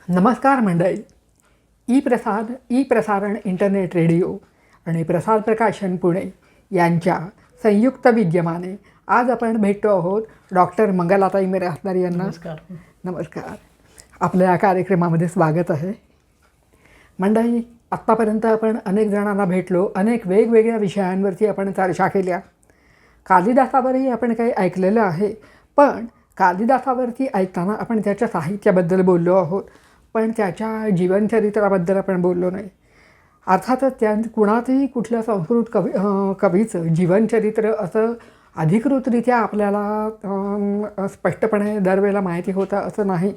नमस्कार मंडळी. ई प्रसारण इंटरनेट रेडिओ आणि प्रसार प्रकाशन पुणे यांच्या संयुक्त विद्यमाने आज आपण भेटतो आहोत डॉक्टर मंगलाताई मिरासदार यांना. नमस्कार. नमस्कार. आपल्या या कार्यक्रमामध्ये स्वागत आहे. मंडळी, आत्तापर्यंत आपण अनेक जणांना भेटलो, अनेक वेगवेगळ्या विषयांवरती आपण चर्चा केल्या. कालिदासावरही आपण काही ऐकलेलं आहे, पण कालिदासावरती ऐकताना आपण त्याच्या साहित्याबद्दल बोललो आहोत, पण त्याच्या जीवनचरित्राबद्दल आपण बोललो नाही. अर्थातच कुणाचंही कुठल्या संस्कृत कवीचं जीवनचरित्र असं अधिकृतरित्या आपल्याला स्पष्टपणे दरवेळेला माहिती होतं असं नाही.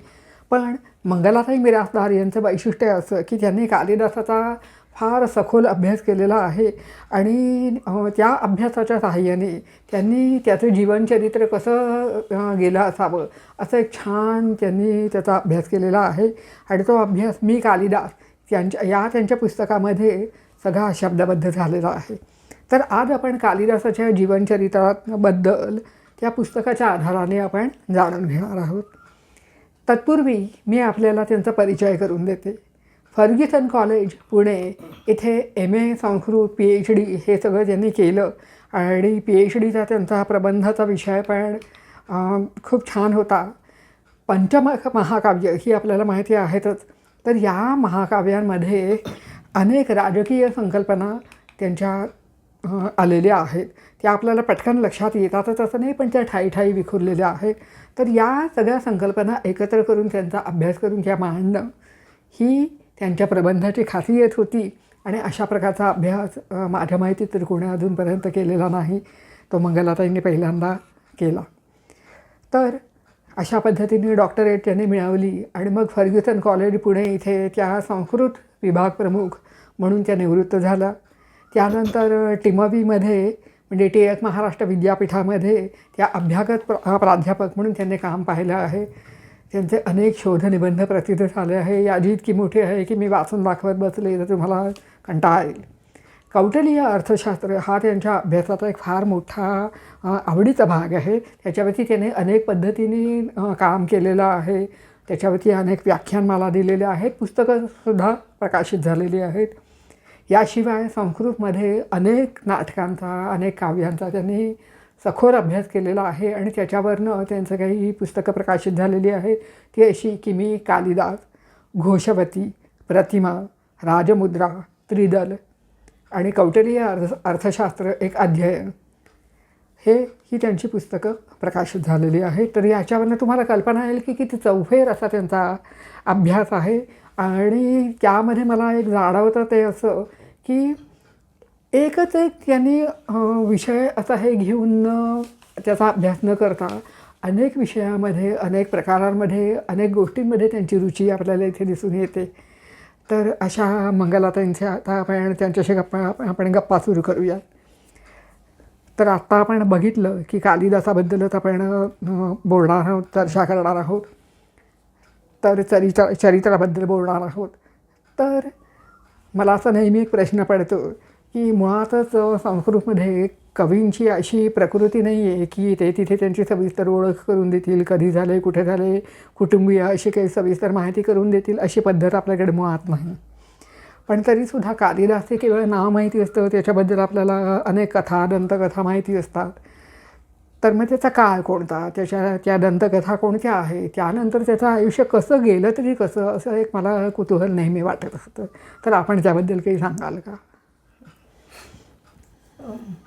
पण मंगलाताई मिरासदार यांचं वैशिष्ट्य असं की त्यांनी कालिदासाचा फार सखोल अभ्यास केलेला आहे आणि त्या अभ्यासाच्या साहाय्याने त्यांनी त्याचं जीवनचरित्र कसं गेलं असावं असं एक छान त्यांनी त्याचा अभ्यास केलेला आहे. आणि तो अभ्यास मी कालिदास त्यांच्या पुस्तकामध्ये सगळा शब्दबद्ध झालेला आहे. तर आज आपण कालिदासाच्या जीवनचरित्राबद्दल त्या पुस्तकाच्या आधाराने आपण जाणून घेणार आहोत. तत्पूर्वी मी आपल्याला त्यांचा परिचय करून देते. फर्ग्युसन कॉलेज पुणे इथे MA संस्कृत PhD हे सगळं त्यांनी केलं आणि PhDचा त्यांचा प्रबंधाचा विषय पण खूप छान होता. पंचमहाकाव्य ही आपल्याला माहिती आहेतच. तर या महाकाव्यांमध्ये अनेक राजकीय संकल्पना त्यांच्या आलेल्या आहेत. त्या आपल्याला पटकन लक्षात येतातच असं नाही, पण त्या ठायी विखुरलेल्या आहेत. तर या सगळ्या संकल्पना एकत्र करून त्यांचा अभ्यास करून त्या मांडणं ही त्यांच्या प्रबंधाची खासियत होती. आणि अशा प्रकारचा अभ्यास माझ्या माहितीत तर कोणी अजूनपर्यंत केलेला नाही. तो मंगलाताईंनी पहिल्यांदा केला. तर अशा पद्धतीने डॉक्टरेट त्यांनी मिळवली आणि मग फर्ग्युसन कॉलेज पुणे इथे त्या संस्कृत विभाग प्रमुख म्हणून त्या निवृत्त झाला. त्यानंतर टिमवीमध्ये म्हणजे टिळक महाराष्ट्र विद्यापीठामध्ये त्या अभ्यागत प्राध्यापक म्हणून त्यांनी काम पाहिलं आहे. त्यांचे अनेक शोधनिबंध प्रसिद्ध झाले आहे. यादी इतकी मोठी आहे की मी वाचून दाखवत बसले तर तुम्हाला कंटाळा येईल. कौटिल्य अर्थशास्त्र हा त्यांच्या अभ्यासाचा एक फार मोठा आवडीचा भाग आहे. त्याच्यावरती त्याने अनेक पद्धतीने काम केलेलं आहे. त्याच्यावरती अनेक व्याख्यानमाला दिलेल्या आहेत, पुस्तकंसुद्धा प्रकाशित झालेली आहेत. याशिवाय संस्कृतमध्ये अनेक नाटकांचा, अनेक काव्यांचा त्यांनी सखोल अभ्यास केलेला आहे आणि त्याच्यावरनं त्यांचं काही पुस्तकं प्रकाशित झालेली आहेत. ती अशी की मी कालिदास, घोषवती, प्रतिमा, राजमुद्रा, त्रिदल आणि कौटिल्य अर्थशास्त्र एक अध्ययन ही त्यांची पुस्तकं प्रकाशित झालेली आहेत. तर याच्यावरनं तुम्हाला कल्पना येईल की किती चौफेर असा त्यांचा अभ्यास आहे. आणि त्यामध्ये मला एक जाणवतं ते असं की एकच एक त्यांनी विषय असा हे घेऊन त्याचा अभ्यास न करता अनेक विषयामध्ये, अनेक प्रकारांमध्ये, अनेक गोष्टींमध्ये त्यांची रुची आपल्याला इथे दिसून येते. तर अशा मंगलाताईंच्या आता आपण त्यांच्याशी आपण गप्पा सुरू करूया. तर आत्ता आपण बघितलं की कालिदासाबद्दलच आपण बोलणार आहोत, चर्चा करणार आहोत. तर चरित्राबद्दल बोलणार आहोत. तर मला असा नेहमी एक प्रश्न पडतो की मुळातच संस्कृतमध्ये कवींची अशी प्रकृती नाही आहे की ते तिथे त्यांची सविस्तर ओळख करून देतील, कधी झाले, कुठे झाले, कुटुंबीय अशी काही सविस्तर माहिती करून देतील अशी पद्धत आपल्याकडे मुळात नाही. पण तरीसुद्धा कालिदास हे केवळ नाव माहिती असतं, त्याच्याबद्दल आपल्याला अनेक कथा, दंतकथा माहिती असतात. तर मग त्याचा काळ कोणता, त्या दंतकथा कोणत्या आहे, त्यानंतर त्याचं आयुष्य कसं गेलं तरी कसं, असं एक मला कुतूहल नेहमी वाटत असतं. तर आपण त्याबद्दल काही सांगाल का?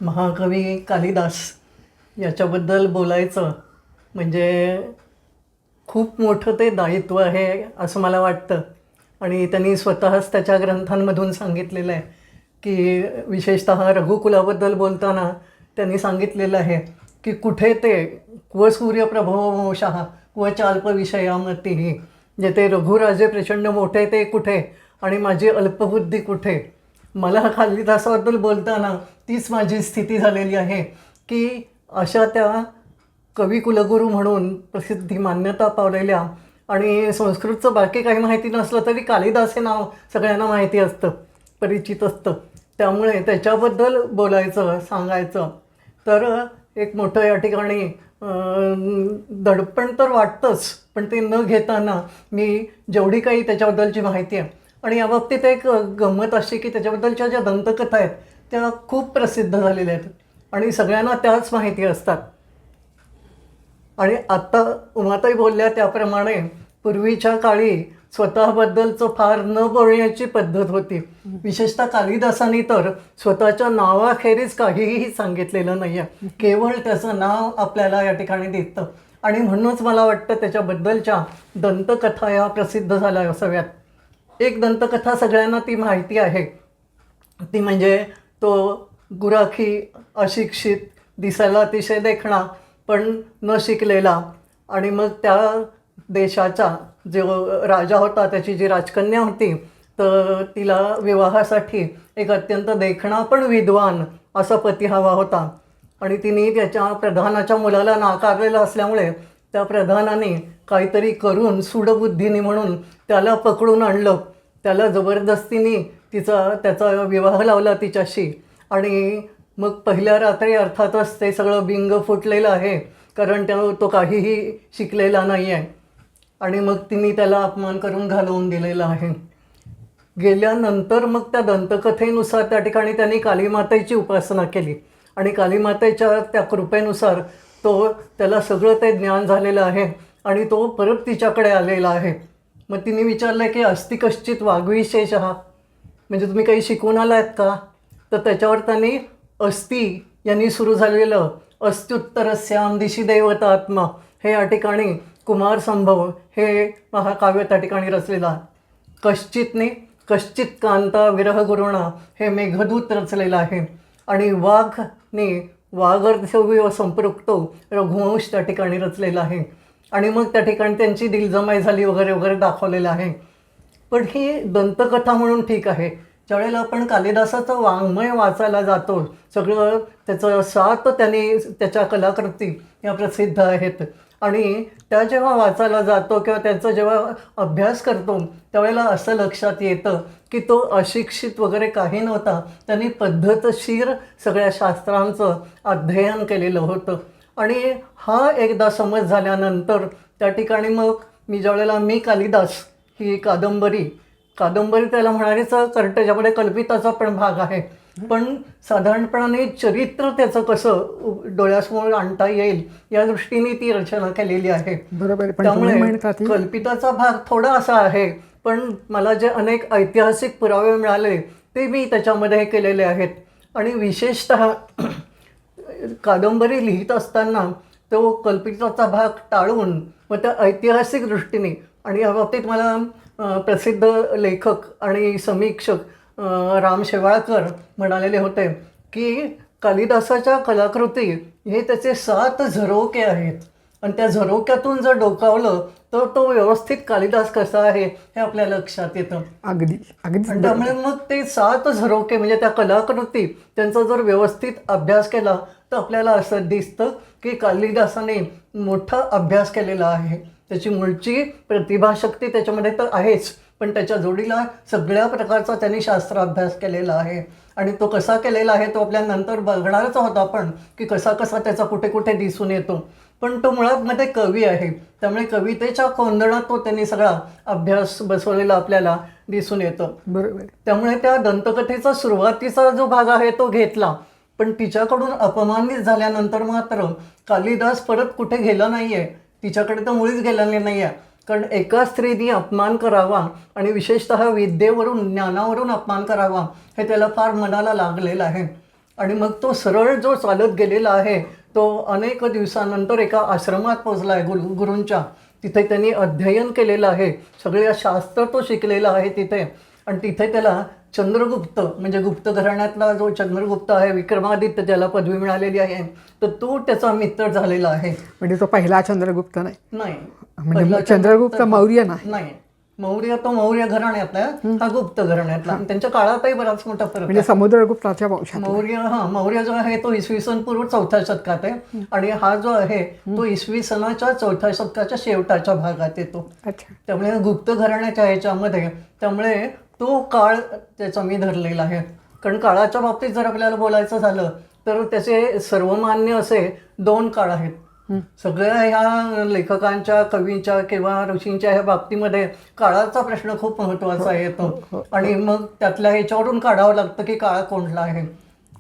महाकवी कालिदास याच्याबद्दल बोलायचं म्हणजे खूप मोठं ते दायित्व आहे असं मला वाटतं. आणि त्यांनी स्वतःच त्याच्या ग्रंथांमधून सांगितलेलं आहे की विशेषतः रघुकुलाबद्दल बोलताना त्यांनी सांगितलेलं आहे की कुठे ते क्व सूर्यप्रभवंशः क्व चाल्पविषयामतिः, जे ते रघुराजे प्रचंड मोठे ते कुठे आणि माझी अल्पबुद्धी कुठे. मला कालिदासाबद्दल बोलताना तीच माझी स्थिती झालेली आहे की अशा त्या कविकुलगुरू म्हणून प्रसिद्धी मान्यता पावलेल्या आणि संस्कृतचं बाकी काही माहिती नसलं तरी कालिदास हे नाव सगळ्यांना माहिती असतं, परिचित असतं. त्यामुळे त्याच्याबद्दल बोलायचं, सांगायचं तर एक मोठं या ठिकाणी दडपण तर वाटतंच, पण ते न घेताना मी जेवढी काही त्याच्याबद्दलची माहिती आहे, आणि याबाबतीत एक गंमत अशी की त्याच्याबद्दलच्या ज्या दंतकथा आहेत त्या खूप प्रसिद्ध झालेल्या आहेत आणि सगळ्यांना त्याच माहिती असतात. आणि आत्ता उमाताई बोलल्या त्याप्रमाणे पूर्वीच्या काळी स्वतःबद्दलचं फार न बोलण्याची पद्धत होती. विशेषतः कालिदासांनी तर स्वतःच्या नावाखेरीज काहीही सांगितलेलं नाही आहे, केवळ त्याचं नाव आपल्याला या ठिकाणी दिसतं. आणि म्हणूनच मला वाटतं त्याच्याबद्दलच्या दंतकथा या प्रसिद्ध झाल्या असाव्यात. एक दंतकथा सगळ्यांना ती माहिती आहे, ती म्हणजे तो गुराखी, अशिक्षित, दिसायला अतिशय देखणा पण न शिकलेला, आणि मग त्या देशाचा जो राजा होता त्याची जी राजकन्या होती तर तिला विवाहासाठी एक अत्यंत देखणा पण विद्वान असा पती हवा होता. आणि तिने त्याच्या प्रधानाच्या मुलाला नाकारलेलं असल्यामुळे त्या प्रधानाने काहीतरी करून सूडबुद्धीने म्हणून त्याला पकडून आणलं. त्याला जबरदस्तीने त्याचा विवाह लावला तिच्याशी. आणि मग पहिल्या रात्री अर्थातच ते सगळं बिंग फुटलेलं आहे, कारण तो काहीही शिकलेला नाही आहे. आणि मग तिने त्याला अपमान करून घालवून दिलेला आहे. गेल्यानंतर मग त्या दंतकथेनुसार त्या ठिकाणी त्यांनी कालीमातेची उपासना केली आणि कालीमातेच्या त्या कृपेनुसार त्याला सगळं ते ज्ञान झालेलं आहे आणि तो परत तिच्याकडे आलेला आहे. मग तिने विचारलं की अस्ति कश्चित वाग्विशेषः, म्हणजे तुम्ही काही शिकून आलात का? तर त्याच्यावर त्यांनी अस्ति यांनी सुरू झालेलं अस्त्युत्तरस्याम दिशी दैवतात्मा हे या ठिकाणी कुमार संभव हे महाकाव्य त्या ठिकाणी रचलेलं आहे. कश्चितने कश्चित कांता विरह गुरुणा हे मेघदूत रचलेलं आहे. आणि वाघने वागर्थव्य संपृक्तो रघुवंश त्या ठिकाणी रचलेला आहे. आणि मग त्या ठिकाणी त्यांची दिलजमाई झाली वगैरे वगैरे दाखवलेलं आहे. पण ही दंतकथा म्हणून ठीक आहे. ज्यावेळेला आपण कालिदासाचं वाङ्मय वाचायला जातो, सगळं त्याचं 7 त्यांनी त्याच्या कलाकृती या प्रसिद्ध आहेत, आणि त्या जेव्हा वाचायला जातो किंवा त्याचा जेव्हा अभ्यास करतो त्यावेळेला असं लक्षात येतं की तो अशिक्षित वगैरे काही नव्हता. त्यांनी पद्धतशीर सगळ्या शास्त्रांचं अध्ययन केलेलं होतं. आणि हा एकदा समज झाल्यानंतर त्या ठिकाणी मग ज्यावेळेला मी कालिदास ही कादंबरी त्याला म्हणालीच, कारण त्याच्यामध्ये कल्पिताचा पण भाग आहे, पण साधारणपणाने चरित्र त्याचं कसं डोळ्यासमोर आणता येईल या दृष्टीने ती रचना केलेली आहे. बरोबर. त्यामुळे कल्पिताचा भाग थोडा असा आहे, पण मला जे अनेक ऐतिहासिक पुरावे मिळाले ते मी त्याच्यामध्ये केलेले आहेत. आणि विशेषतः कादंबरी लिहित असताना तो कल्पिताचा भाग टाळून व त्या ऐतिहासिक दृष्टीने, आणि या बाबतीत मला प्रसिद्ध लेखक आणि समीक्षक राम शेवाळकर म्हणालेले होते की कालिदासाच्या कलाकृती हे त्याचे 7 झरोके आहेत, आणि त्या झरोक्यातून जर डोकावलं तर तो व्यवस्थित कालिदास कसा आहे हे आपल्या लक्षात येतं. अगदी. त्यामुळे मग ते 7 झरोके म्हणजे त्या कलाकृती त्यांचा जर व्यवस्थित अभ्यास केला तर आपल्याला असं दिसतं की कालिदासाने मोठा अभ्यास केलेला आहे. त्याची मूळची प्रतिभाशक्ती त्याच्यामध्ये तर आहेच, पण त्याच्या जोडीला सगळ्या प्रकारचा त्यांनी शास्त्र अभ्यास केलेला आहे. आणि तो कसा केलेला आहे तो आपल्या नंतर बघणारच आहोत आपण की कसा त्याचा कुठे कुठे दिसून येतो. पण तो मुळात मध्ये कवी आहे, त्यामुळे कवितेच्या कोंदणात तो त्यांनी सगळा अभ्यास बसवलेला आपल्याला दिसून येतो. बरोबर. त्यामुळे त्या दंतकथेचा सुरुवातीचा जो भाग आहे तो घेतला, पण तिच्याकडून अपमानित झाल्यानंतर मात्र कालिदास परत कुठे गेला नाही आहे, तिच्याकडे तर मुळीच गेलेले नाही आहे. कारण एका स्त्रीने अपमान करावा आणि विशेषतः विद्येवरून ज्ञानावरून अपमान करावा हे त्याला फार मनाला लागलेलं आहे. आणि मग तो सरळ जो चालत गेलेला आहे तो अनेक दिवसानंतर एका आश्रमात पोचला आहे गुरूंच्या. तिथे त्यांनी अध्ययन केलेलं आहे, सगळे शास्त्र तो शिकलेला आहे तिथे. आणि तिथे त्याला चंद्रगुप्त म्हणजे गुप्त घराण्यातला जो चंद्रगुप्त आहे, विक्रमादित्य ज्याला पदवी मिळालेली आहे, तर तो त्याचा मित्र झालेला आहे. म्हणजे तो पहिला चंद्रगुप्त नाही, म्हणजे चंद्रगुप्त मौर्य नाही. मौर्य तो मौर्य घराण्यातला, हा गुप्त घराण्यातला. त्यांच्या काळातही बराच मोठा फरक म्हणजे समुद्रगुप्ताच्या वंशात. मौर्य जो आहे तो इसवी सन पूर्व 4थ्या शतकात आहे, आणि हा जो आहे तो इसवी सनाच्या 4थ्या शतकाच्या शेवटाच्या भागात येतो. त्यामुळे गुप्त घराण्याच्या ह्याच्यामध्ये, त्यामुळे तो काळ त्याचा मी धरलेला आहे. कारण काळाच्या बाबतीत जर आपल्याला बोलायचं झालं तर त्याचे सर्वमान्य असे 2 काळ आहेत. सगळ्या ह्या लेखकांच्या, कवींच्या किंवा ऋषींच्या ह्या बाबतीमध्ये काळाचा प्रश्न खूप महत्वाचा येतो आणि मग त्यातल्या ह्याच्यावरून काढावं लागतं की काळ कोणता आहे.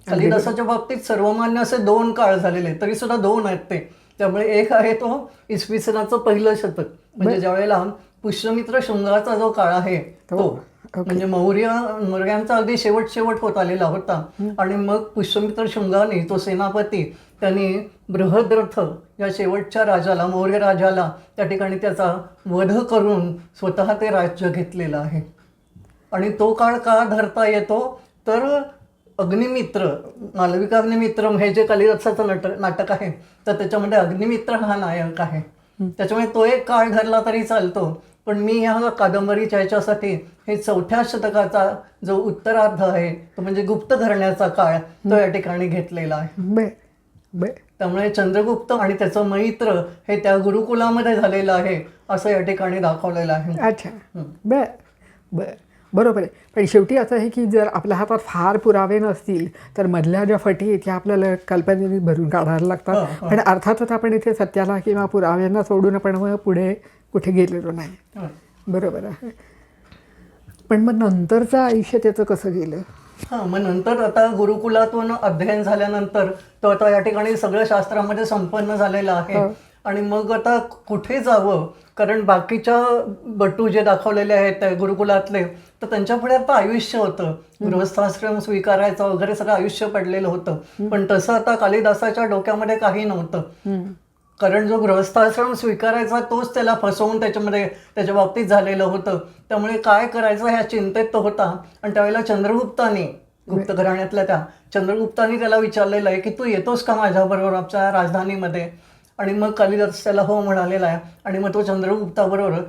कालिदासाच्या बाबतीत सर्वमान्य असे 2 काळ झालेले, तरी सुद्धा 2 आहेत ते. त्यामुळे एक आहे तो इसवी सनाचं पहिलं शतक, म्हणजे ज्यावेळेला पुष्यमित्र शृंगाचा जो काळ आहे तो, म्हणजे मौर्यांचा अगदी शेवट होत आलेला होता. आणि मग पुष्यमित्र शृंगाने, तो सेनापती, त्यांनी बृहद्रथ या शेवटच्या राजाला, मौर्य राजाला, त्या ठिकाणी त्याचा वध करून स्वतः ते राज्य घेतलेलं आहे. आणि तो काळ का धरता येतो तर अग्निमित्र, मालविकाग्निमित्रम हे जे कालिदासाचं नाटक आहे, तर त्याच्यामध्ये अग्निमित्र हा नायक आहे. त्याच्यामुळे तो एक काळ धरला तरी चालतो. पण मी ह्या कादंबरीच्या ह्याच्यासाठी हे 4थ्या शतकाचा जो उत्तरार्ध आहे, तो म्हणजे गुप्त घराण्याचा काळ, तो या ठिकाणी घेतलेला आहे. त्यामुळे चंद्रगुप्त आणि त्याचं मैत्र हे त्या गुरुकुलामध्ये झालेलं आहे असं या ठिकाणी दाखवलेलं आहे. अच्छा, बरोबर आहे. पण शेवटी असं आहे की जर आपल्या हातात फार पुरावे नसतील तर मधल्या ज्या फटी आहेत त्या आपल्याला कल्पनेने भरून काढायला लागतात. पण अर्थातच आपण इथे सत्याला किंवा पुराव्यांना सोडून आपण मग पुढे कुठे गेलेलो नाही. बरोबर आहे. पण मग नंतरचं आयुष्य त्याचं कसं गेलं? मग नंतर आता गुरुकुलातून अध्ययन झाल्यानंतर तो आता या ठिकाणी सगळं शास्त्रामध्ये संपन्न झालेलं आहे. आणि मग आता कुठे जावं, कारण बाकीच्या बटू जे दाखवलेले आहेत गुरुकुलातले, तर त्यांच्या पुढे आता आयुष्य होतं, गृहस्थाश्रम स्वीकारायचं वगैरे सगळं आयुष्य पडलेलं होतं. पण तसं आता कालिदासाच्या डोक्यामध्ये काही नव्हतं, कारण जो गृहस्थाश्रम स्वीकारायचा तोच त्याला फसवून त्याच्या बाबतीत झालेलं होतं. त्यामुळे काय करायचं ह्या चिंतेत तो होता. आणि त्यावेळेला चंद्रगुप्तानी, गुप्त घराण्यातल्या त्या चंद्रगुप्तानी त्याला विचारलेलं आहे की तू येतोस का माझ्याबरोबर आमच्या राजधानीमध्ये? आणि मग कालिदास त्याला हो म्हणालेला आहे. आणि मग तो चंद्रगुप्ताबरोबर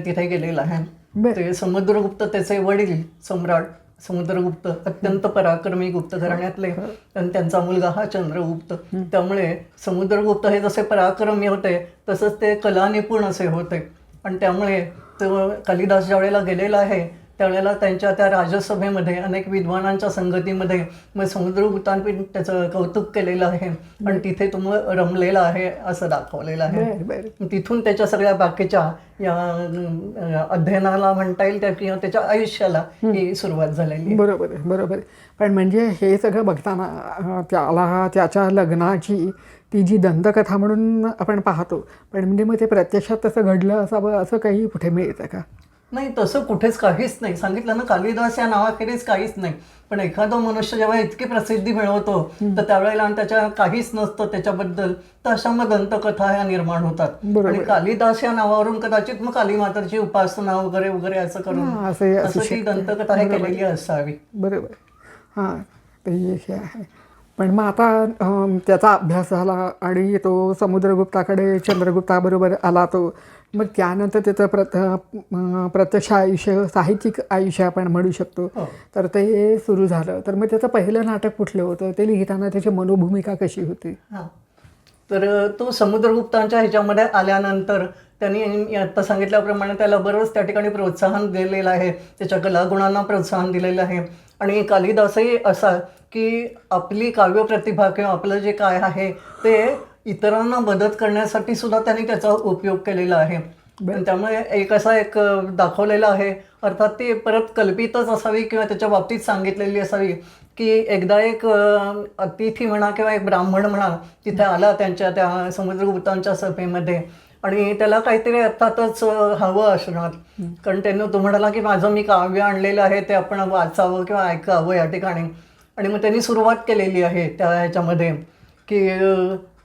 तिथे गेलेला आहे. ते समुद्रगुप्त, त्याचे वडील सम्राट समुद्रगुप्त, अत्यंत पराक्रमी गुप्त घराण्यातले, आणि त्यांचा मुलगा हा चंद्रगुप्त. त्यामुळे समुद्रगुप्त हे जसे पराक्रमी होते तसंच ते कला निपुण असे होते. आणि त्यामुळे तो कालिदास ज्या वेळेला गेलेला आहे त्यावेळेला त्यांच्या त्या राजसभेमध्ये अनेक विद्वानांच्या संगतीमध्ये मग समुद्रगुप्तांनी त्याचं कौतुक केलेलं आहे आणि तिथे तो रमलेला आहे असं दाखवलेलं आहे. तिथून त्याच्या सगळ्या बाकीच्या या अध्ययनाला म्हणता येईल किंवा त्याच्या आयुष्याला ही सुरुवात झालेली. बरोबर आहे, बरोबर आहे. पण म्हणजे हे सगळं बघताना त्याला त्याच्या लग्नाची ती जी दंतकथा म्हणून आपण पाहतो, पण म्हणजे मग ते प्रत्यक्षात तसं घडलं असावं असं काही कुठे मिळतं का? नाही, तसं कुठेच काहीच नाही. सांगितलं ना, कालिदास या नावाखेरीज काहीच नाही. पण एखादा मनुष्य जेव्हा इतकी प्रसिद्धी मिळवतो तर त्यावेळेला आणि त्याच्या काहीच नसतं त्याच्याबद्दल, तर अशा मग दंतकथा ह्या निर्माण होतात. आणि कालिदास या नावावरून कदाचित मग कालीमाताची उपासना वगैरे वगैरे असं करून असं ती दंतकथा हे केलेली असावी. बरोबर. हां, ते हे आहे. पण मग आता त्याचा अभ्यास झाला आणि तो समुद्रगुप्ताकडे चंद्रगुप्ताबरोबर आला. तो मग त्यानंतर त्याचं प्रत्यक्ष आयुष्य, साहित्यिक आयुष्य आपण म्हणू शकतो, तर ते सुरू झालं. तर मग त्याचं पहिलं नाटक कुठलं होतं? ते लिहिताना त्याची मनोभूमिका कशी होती? तर तो समुद्रगुप्तांच्या ह्याच्यामध्ये आल्यानंतर त्यांनी आता सांगितल्याप्रमाणे त्याला बरंच त्या ठिकाणी प्रोत्साहन दिलेलं आहे, त्याच्या कलागुणांना प्रोत्साहन दिलेलं आहे. आणि कालिदासही असा की आपली काव्यप्रतिभा किंवा आपलं जे काय आहे ते इतरांना मदत करण्यासाठी सुद्धा त्यांनी त्याचा उपयोग केलेला आहे. त्यामुळे एक दाखवलेला आहे, अर्थात ती परत कल्पितच असावी किंवा त्याच्या बाबतीत सांगितलेली असावी की एकदा एक अतिथी म्हणा किंवा एक ब्राह्मण म्हणा तिथे आला त्यांच्या त्या समुद्रगुप्तांच्या सभेमध्ये, आणि त्याला काहीतरी अर्थातच हवं असणार, कारण त्यांनी तो म्हणाला की माझं मी काव्य आणलेलं आहे ते आपण वाचावं किंवा ऐकावं या ठिकाणी. आणि मग त्यांनी सुरुवात केलेली आहे त्या ह्याच्यामध्ये की,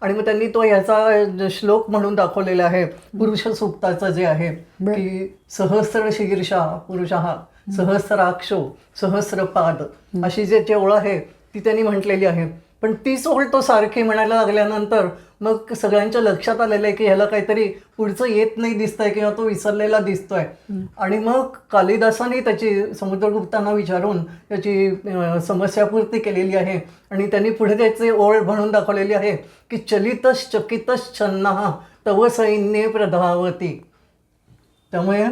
आणि मग त्यांनी तो ह्याचा श्लोक म्हणून दाखवलेला आहे पुरुष सूक्ताचं जे आहे की सहस्र शीर्षा पुरुषः सहस्राक्षो सहस्रपाद, अशी जे ओळ आहे ती त्यांनी म्हटलेली आहे. पण तीच ओळ तो सारखी म्हणायला लागल्यानंतर मग सगळ्यांच्या लक्षात आलेलं आहे की ह्याला काहीतरी पुढचं येत नाही दिसतंय किंवा तो विसरलेला दिसतोय. आणि मग कालिदासाने त्याची समुद्रगुप्तांना विचारून त्याची समस्यापूर्ती केलेली आहे. आणि त्यांनी पुढे त्याचे ओळ म्हणून दाखवलेली आहे की चलितश्च चकितश्च छन्नः तव सैन्ये प्रधावती. त्यामुळे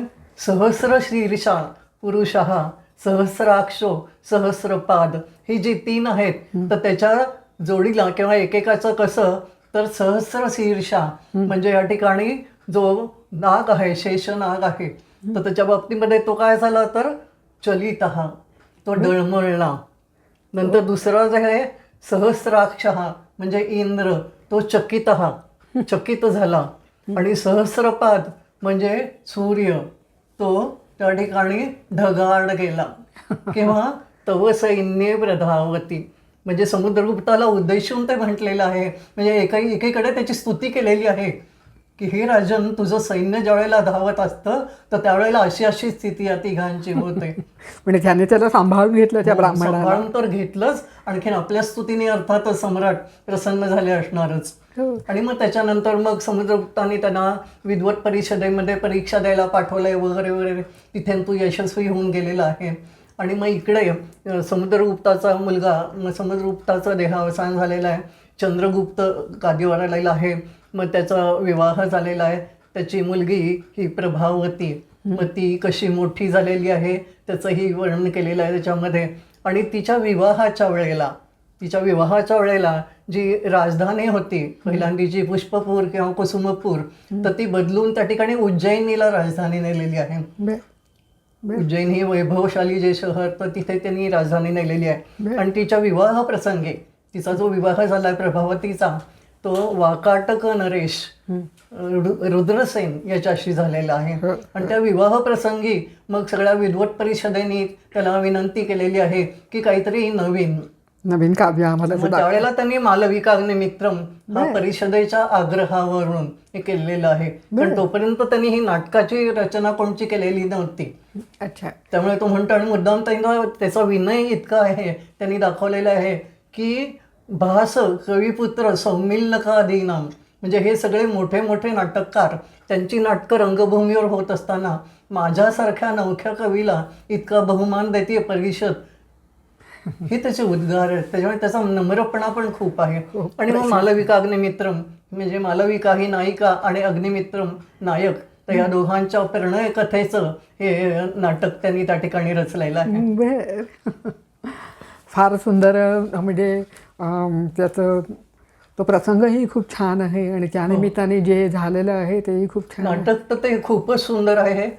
सहस्र शीर्षा पुरुषः सहस्राक्षो सहस्रपाद ही जी 3 आहेत, तर त्याच्या जोडीला किंवा एकेकाचं कसं तर सहस्र शीर्षा म्हणजे या ठिकाणी जो नाग आहे, शेष नाग आहे, तर त्याच्या बाबतीमध्ये तो काय झाला तर चलित हा, तो डळमळला. नंतर दुसरा जे आहे सहस्राक्ष म्हणजे इंद्र, तो चकित चकित झाला. आणि सहस्रपाद म्हणजे सूर्य, तो त्या ठिकाणी ढगाळ गेला. किंवा तव सैन्ये प्रधावती म्हणजे समुद्रगुप्ताला उद्देशून ते म्हटलेलं आहे. म्हणजे एकीकडे त्याची स्तुती केलेली आहे की हे राजन, तुझं सैन्य ज्या वेळेला धावत असतं तर त्यावेळेला अशी अशी स्थिती या तिघांची होते. म्हणजे त्याने त्याला सांभाळून घेतलं त्या ब्राह्मणाला. सांभाळून तर घेतलंच, आणखीन आपल्या स्तुतीने अर्थातच सम्राट प्रसन्न झाले असणारच. आणि मग त्याच्यानंतर मग समुद्रगुप्ताने त्यांना विद्वत परिषदेमध्ये परीक्षा द्यायला पाठवलंय वगैरे वगैरे. तिथे तू यशस्वी होऊन गेलेला आहे. आणि मग इकडे समुद्रगुप्ताचा मुलगा, समुद्रगुप्ताचा देहावसान झालेला आहे. चंद्रगुप्त गादीवर आलेला आहे. मग त्याचा विवाह झालेला आहे. त्याची मुलगी ही प्रभावती, मग ती कशी मोठी झालेली आहे त्याचंही वर्णन केलेलं आहे त्याच्यामध्ये. आणि तिच्या विवाहाच्या वेळेला जी राजधानी होती पहिल्यांदीची पुष्पपूर किंवा कुसुमपूर, तर ती बदलून त्या ठिकाणी उज्जैनीला राजधानी नेलेली आहे. उज्जैन ही वैभवशाली जे शहर, तर तिथे त्यांनी राजधानी नेलेली आहे. आणि तिच्या विवाह प्रसंगी, तिचा जो विवाह झाला प्रभावतीचा, तो वाकाटक नरेश रुद्रसेन याच्याशी झालेला आहे. आणि त्या विवाह प्रसंगी मग सगळ्या विद्वत परिषदेने त्याला विनंती केलेली आहे की काहीतरी नवीन काव्य आम्हाला. त्यावेळेला त्यांनी मालविकाग्निमित्रम हा परिषदेच्या आग्रहावरून हे केलेलं आहे. पण तोपर्यंत त्यांनी ही नाटकाची रचना कोणची केलेली नव्हती. अच्छा. त्यामुळे तो म्हणतो, आणि मुद्दाम त्याचा विनय इतका आहे, त्यांनी दाखवलेला आहे की भास कविपुत्र सौमिल्लकादीनाम म्हणजे हे सगळे मोठे मोठे नाटककार, त्यांची नाटकं रंगभूमीवर होत असताना माझ्यासारख्या नवख्या कवीला इतका बहुमान देते परिषद, हे त्याचे उद्गार आहेत. त्याच्यामुळे त्याचा नम्रपणा पण खूप आहे. आणि मग मालविका अग्निमित्रम म्हणजे मालविका ही नायिका आणि अग्निमित्रम नायक, तर या दोघांच्या प्रणय कथेचं हे नाटक त्यांनी त्या ठिकाणी रचलेलं आहे. फार सुंदर. म्हणजे त्याचं तो प्रसंगही खूप छान आहे आणि त्यानिमित्ताने जे झालेलं आहे तेही खूप छान. नाटक तर ते खूपच सुंदर आहे.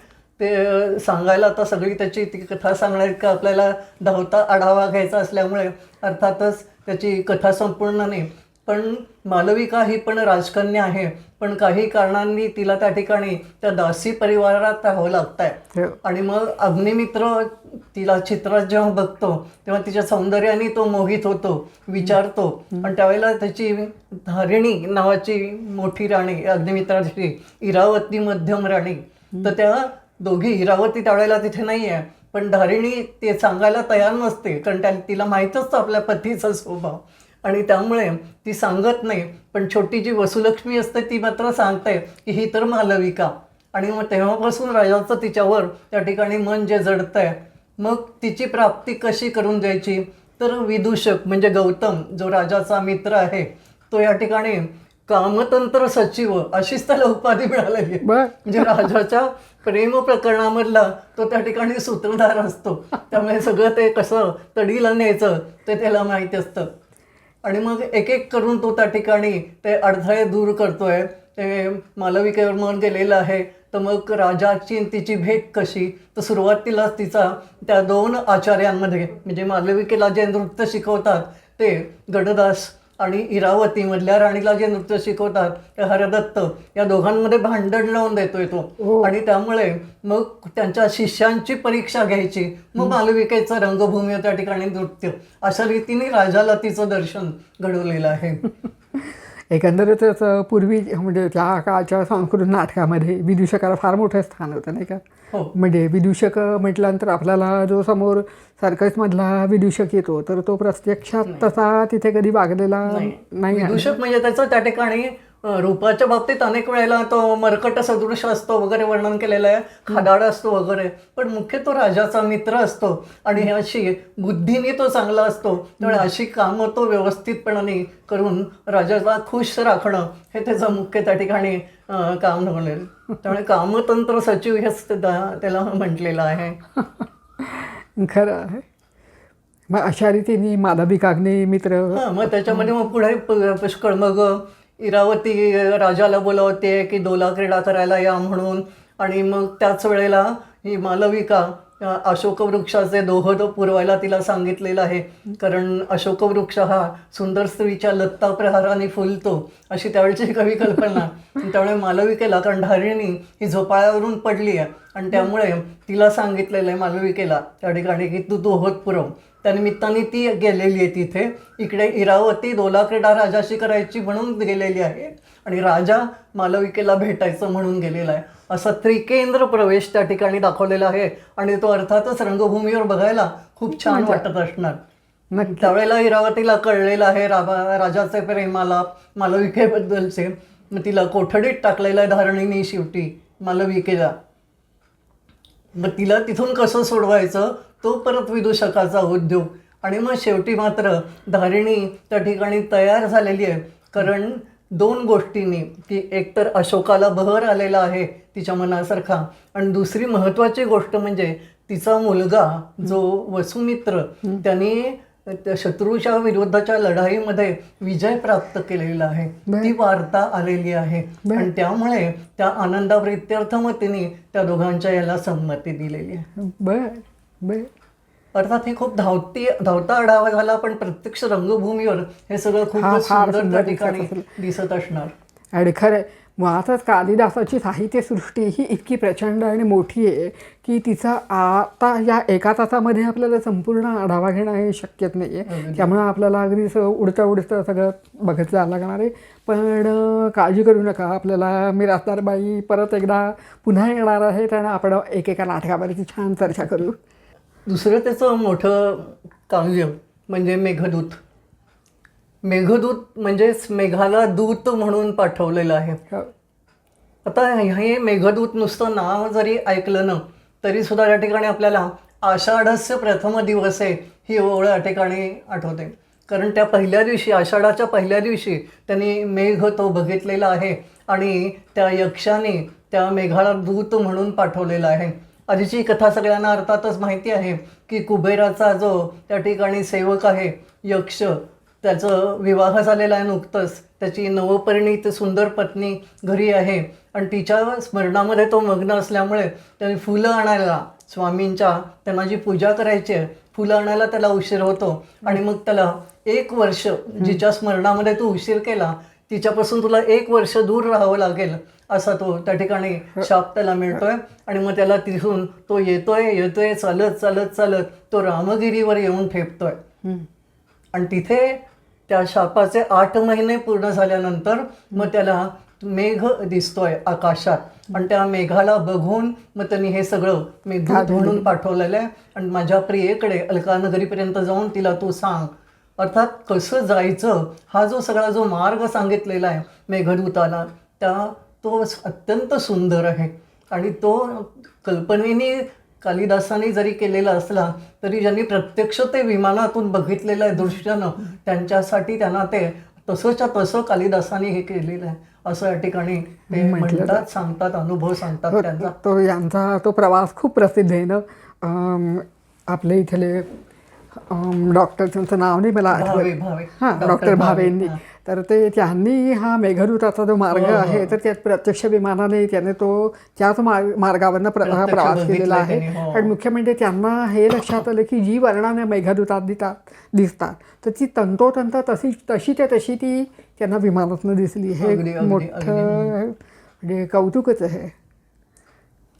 ते सांगायला आता सगळी त्याची ती कथा सांगणार का आपल्याला धावता आढावा घ्यायचा असल्यामुळे अर्थातच त्याची कथा संपूर्ण नाही. पण मालविका ही पण राजकन्या आहे, पण काही कारणांनी तिला त्या ठिकाणी त्या दासी परिवारात राहावं लागत आहे. आणि मग अग्निमित्र तिला चित्रात जेव्हा बघतो तेव्हा तिच्या सौंदर्याने तो मोहित होतो, विचारतो. आणि त्यावेळेला त्याची धारिणी नावाची मोठी राणी, अग्निमित्राची इरावती मध्यम राणी, तर त्या दोघी, इरावती त्यावेळेला तिथे नाही आहे, पण धारिणी ते सांगायला तयार नसते, कारण तिला माहीतच असतं आपल्या पतीचा स्वभाव, आणि त्यामुळे ती सांगत नाही. पण छोटी जी वसुलक्ष्मी असते ती मात्र सांगते की ही तर मालविका. आणि मग तेव्हापासून राजाचं तिच्यावर त्या ठिकाणी मन जे जडतंय. मग तिची प्राप्ती कशी करून द्यायची, तर विदूषक म्हणजे गौतम जो राजाचा मित्र आहे, तो या ठिकाणी कामतंत्र सचिव अशीच त्याला उपाधी मिळालेली आहे. म्हणजे राजाच्या प्रेम प्रकरणामधला तो त्या ठिकाणी सूत्रधार असतो. त्यामुळे सगळं ते कसं तडीला न्यायचं ते त्याला माहिती असतं. आणि मग एक एक करून तो त्या ठिकाणी ते अडथळे दूर करतोय. ते मालविकेवर मन गेलेलं आहे. तर मग राजाची तिची भेट कशी, तर सुरुवातीलाच तिचा त्या दोन आचार्यांमध्ये म्हणजे मालविकेला जे नृत्य शिकवतात ते गडदास आणि इरावतीमधल्या राणीला जे नृत्य शिकवतात ते हरदत्त, या दोघांमध्ये भांडण लावून देतोय तो. आणि त्यामुळे मग त्यांच्या शिष्यांची परीक्षा घ्यायची. मग मालविकेचं रंगभूमी त्या ठिकाणी नृत्य, अशा रीतीने राजाला तिचं दर्शन घडवलेलं आहे. एकंदरीतच पूर्वी म्हणजे त्या काळच्या संस्कृत नाटकामध्ये विदूषकाला फार मोठं स्थान होतं, नाही का? म्हणजे विदूषक म्हटल्यानंतर आपल्याला जो समोर सर्कसमधला विदूषक येतो तर तो प्रत्यक्षात तसा तिथे कधी वागलेला नाही. विदूषक म्हणजे त्याचं त्या ठिकाणी रूपाच्या बाबतीत अनेक वेळेला तो मरकट सदृश असतो वगैरे वर्णन केलेलं आहे, खादाड असतो वगैरे, पण मुख्य तो राजाचा मित्र असतो आणि अशी बुद्धीने तो चांगला असतो. त्यामुळे अशी कामं तो व्यवस्थितपणाने करून राजाला खुश राखणं हे त्याचं मुख्य त्या ठिकाणी काम ठेवलेलं. त्यामुळे कामतंत्र सचिव हेच त्याला म्हटलेलं आहे. खरं आहे. मग अशा रीतीने मालविकाग्नी मित्र. मग त्याच्यामध्ये मग पुढे पुष्कळ मग इरावती राजाला बोलावते की दोला क्रीडा करायला या म्हणून. आणि मग त्याच वेळेला ही मालविका अशोकवृक्षाचे दोहद पुरवायला तिला सांगितलेलं आहे, कारण अशोकवृक्ष हा सुंदर स्त्रीच्या लत्ता प्रहाराने फुलतो अशी त्यावेळची कवी कल्पना. त्यामुळे मालविकेला, कारण धारिणी ही झोपाळ्यावरून पडली आहे आणि त्यामुळे तिला सांगितलेलं आहे मालविकेला त्या ठिकाणी की तू दोहद पुरव. त्यानिमित्ताने ती गेलेली आहे तिथे. इकडे इरावती दोला क्रीडा राजाशी करायची म्हणून गेलेली आहे आणि राजा मालविकेला भेटायचं म्हणून गेलेला आहे. असा त्रिकेंद्र प्रवेश त्या ठिकाणी दाखवलेला आहे आणि तो अर्थातच रंगभूमीवर बघायला खूप छान वाटत असणार. नक्की. त्यावेळेला इरावतीला कळलेलं आहे राजाचे प्रेमाला मालविकेबद्दलचे. मग तिला कोठडीत टाकलेलं आहे धारणीने शेवटी मालविकेला. मग तिला तिथून कसं सोडवायचं तो परत विदूषकाचा उद्योग. आणि मग शेवटी मात्र धारिणी त्या ठिकाणी तयार झालेली आहे, कारण दोन गोष्टींनी, की एकतर अशोकाला बहर आलेला आहे तिच्या मनासारखा, आणि दुसरी महत्त्वाची गोष्ट म्हणजे तिचा मुलगा जो वसुमित्र त्याने त्या शत्रूच्या विरोधाच्या लढाईमध्ये विजय प्राप्त केलेला आहे, ती वार्ता आलेली आहे. आणि त्यामुळे त्या आनंदाप्रित्यर्थ मग तिने त्या दोघांच्या याला संमती दिलेली आहे. बर. अर्थात हे खूप धावता आढावा झाला, पण प्रत्यक्ष रंगभूमीवर हे सगळं खूप सुंदर त्या ठिकाणी दिसत असणार. आणि खरं मुळातच कालिदासाची साहित्यसृष्टी ही इतकी प्रचंड आणि मोठी आहे की तिचा आता या एका तासामध्ये आपल्याला संपूर्ण आढावा घेणं हे शक्यच नाही आहे. त्यामुळं आपल्याला अगदीच उडतं सगळं बघत जायला लागणार आहे. पण काळजी करू नका, आपल्याला मिरासदारबाई परत एकदा पुन्हा येणार आहेत आणि आपण एकेका नाटकावरती छान चर्चा करू. दुसरं त्याचं मोठं काव्य म्हणजे मेघदूत. मेघदूत म्हणजेच मेघाला दूत म्हणून पाठवलेलं आहे. आता हे मेघदूत नुसतं नाव जरी ऐकलं ना तरी सुद्धा या ठिकाणी आपल्याला आषाढस्य प्रथम दिवसे ही ओळ या ठिकाणी आठवते. कारण त्या पहिल्या दिवशी, आषाढाच्या पहिल्या दिवशी त्यांनी मेघ तो बघितलेला आहे आणि त्या यक्षाने त्या मेघाला दूत म्हणून पाठवलेला आहे. आधीची कथा सगळ्यांना अर्थातच माहिती आहे की कुबेराचा जो त्या ठिकाणी सेवक आहे यक्ष, त्याचं विवाह झालेला आहे नुकतंच, त्याची नवपरिणीत सुंदर पत्नी घरी आहे आणि तिच्या स्मरणामध्ये तो मग्न असल्यामुळे त्याने फुलं आणायला, स्वामींच्या त्यांना जी पूजा करायची आहे फुलं आणायला त्याला उशीर होतो. आणि मग त्याला 1 वर्ष, जिच्या स्मरणामध्ये तू उशीर केला तिच्यापासून तुला 1 वर्ष दूर राहावं लागेल असा तो त्या ठिकाणी शाप त्याला मिळतोय. आणि मग त्याला तिथून तो येतोय चालत तो रामगिरीवर येऊन ठेपतोय. आणि तिथे त्या शापाचे 8 महिने पूर्ण झाल्यानंतर मग त्याला मेघ दिसतोय आकाशात आणि त्या मेघाला बघून मग त्यांनी हे सगळं मेघदूत म्हणून पाठवलेलं आहे. आणि माझ्या प्रियेकडे अलकानगरीपर्यंत जाऊन तिला तू सांग. अर्थात कसं जायचं हा जो मार्ग सांगितलेला आहे मेघदूताला, तो अत्यंत सुंदर आहे. आणि तो कल्पनेने कालिदासाने जरी केलेला असला तरी ज्यांनी प्रत्यक्ष ते विमानातून बघितलेलं आहे दृश्यानं, त्यांच्यासाठी त्यांना ते तसंच्या तसं कालिदासाने हे केलेलं आहे असं या ठिकाणी ते म्हणतात, सांगतात, अनुभव सांगतात त्यांचा. यांचा तो प्रवास खूप प्रसिद्ध आहे ना. आपले इथले डॉक्टर, त्यांचं नाव नाही मला आठवत, हां डॉक्टर भावेंनी, तर त्यांनी हा मेघदूताचा जो मार्ग आहे तर त्यात प्रत्यक्ष विमानाने त्याने त्याच मार्गावरनं प्रवास केलेला आहे. आणि मुख्य म्हणजे त्यांना हे लक्षात आलं की जी वर्णने मेघदूतात दिसतात तर ती तंतोतंत तशी ती त्यांना विमानातनं दिसली. हे मोठं म्हणजे कौतुकच आहे.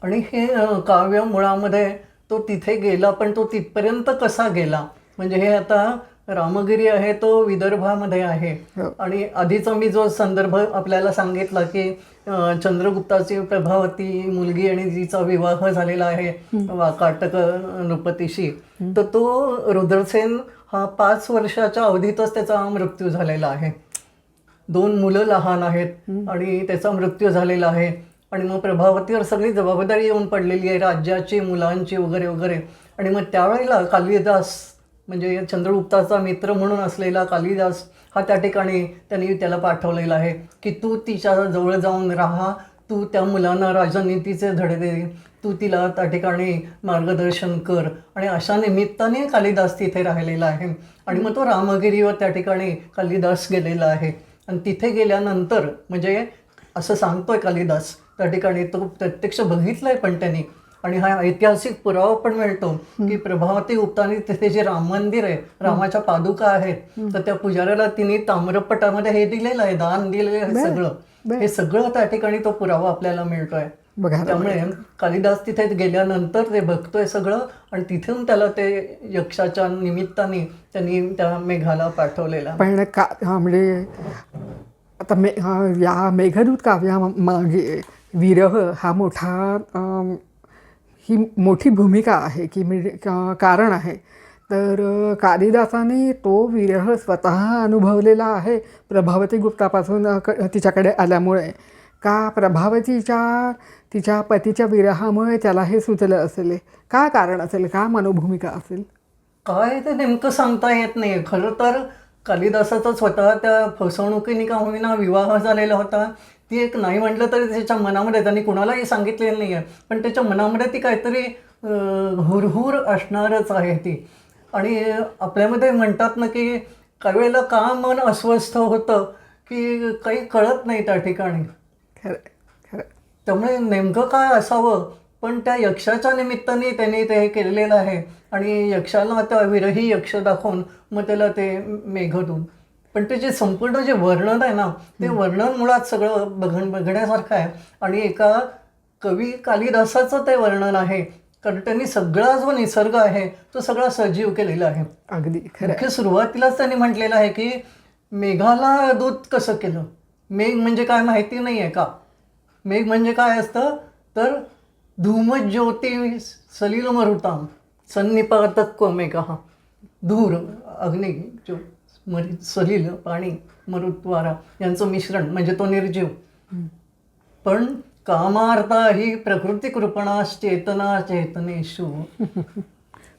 आणि हे काव्य मुळामध्ये तो तिथे गेला, पण तो तिथपर्यंत कसा गेला म्हणजे हे आता रामगिरी आहे तो विदर्भामध्ये आहे. आणि आधीचा मी जो संदर्भ आपल्याला सांगितला की चंद्रगुप्ताची प्रभावती मुलगी आणि जिचा विवाह झालेला आहे वाकाटक नृपतीशी, तर तो रुद्रसेन हा 5 वर्षाच्या अवधीतच त्याचा मृत्यू झालेला आहे. 2 मुलं लहान आहेत आणि त्याचा मृत्यू झालेला आहे. आणि मग प्रभावतीवर सगळी जबाबदारी येऊन पडलेली आहे राज्याची, मुलांची वगैरे वगैरे. आणि मग त्यावेळेला कालिदास म्हणजे चंद्रगुप्ताचा मित्र म्हणून असलेला कालिदास हा त्या ठिकाणी त्यांनी त्याला पाठवलेला आहे की तू तिच्या जवळ जाऊन राहा, तू त्या मुलांना राजनीतीचे धडे दे, तू तिला त्या ठिकाणी मार्गदर्शन कर. आणि अशा निमित्ताने कालिदास तिथे राहिलेला आहे. आणि मग तो रामगिरीवर त्या ठिकाणी कालिदास गेलेला आहे. आणि तिथे गेल्यानंतर म्हणजे असं सांगतोय कालिदास त्या ठिकाणी, तो प्रत्यक्ष बघितलंय पण त्यांनी, आणि हा ऐतिहासिक पुरावा पण मिळतो की प्रभावती गुप्तानी तिथे जे राम मंदिर आहे, रामाच्या पादुका आहेत, तर त्या पुजाऱ्याला तिने ताम्रपटामध्ये हे दिलेलं आहे, दान दिलेलं आहे सगळं. हे सगळं त्या ठिकाणी तो पुरावा आपल्याला मिळतोय. बघायला त्यामुळे कालिदास तिथे गेल्यानंतर ते बघतोय सगळं, आणि तिथून त्याला ते यक्षाच्या निमित्ताने त्यांनी त्या मेघाला पाठवलेला. पण म्हणजे आता या मेघदूत काव्यामागे विरह हा ही मोठी भूमिका आहे की कारण आहे. तर कालिदासाने तो विरह स्वतः अनुभवलेला आहे प्रभावती गुप्तापासून तिच्याकडे आल्यामुळे, का तिच्या पतीच्या विरहामुळे त्याला हे सुचलं असेल? काय कारण असेल, का मनोभूमिका असेल? काय ते नेमकं सांगता येत नाही. खरं तर कालिदासाचा स्वतः त्या फसवणुकीने का होईना विवाह झालेला होता. ती एक नाही म्हटलं तरी त्याच्या मनामध्ये, त्यांनी कुणालाही सांगितलेलं नाही आहे, पण त्याच्या मनामध्ये ती काहीतरी हुरहुर असणारच आहे ती. आणि आपल्यामध्ये म्हणतात ना की काही वेळेला का मन अस्वस्थ होतं की काही कळत नाही त्या ठिकाणी. खरं खरं. त्यामुळे नेमकं काय असावं, पण त्या यक्षाच्या निमित्ताने त्यांनी ते केलेलं आहे, आणि यक्षाला त्या विरही यक्ष दाखवून मग त्याला ते मेघदूत. पण ते जे संपूर्ण जे वर्णन आहे ना, ते वर्णन मुळात सगळं बघण्यासारखं आहे, आणि एका कवी कालिदासाचं ते वर्णन आहे, कारण त्यांनी सगळा जो निसर्ग आहे तो सगळा सजीव केलेला आहे. अगदी खरं. मुख्य सुरुवातीलाच त्यांनी म्हटलेलं आहे की मेघाला दूत कसं केलं. मेघ म्हणजे काय माहिती नाही आहे का? मेघ म्हणजे काय असतं तर धूमज्योती सलिल मरुताम सन्निपातत्व मेघा, धूर अग्नी सलिल पाणी मरुत्वारा यांचं मिश्रण म्हणजे तो निर्जीव. पण कामार्था ही प्रकृती कृपणास चेतना चेतनेषु,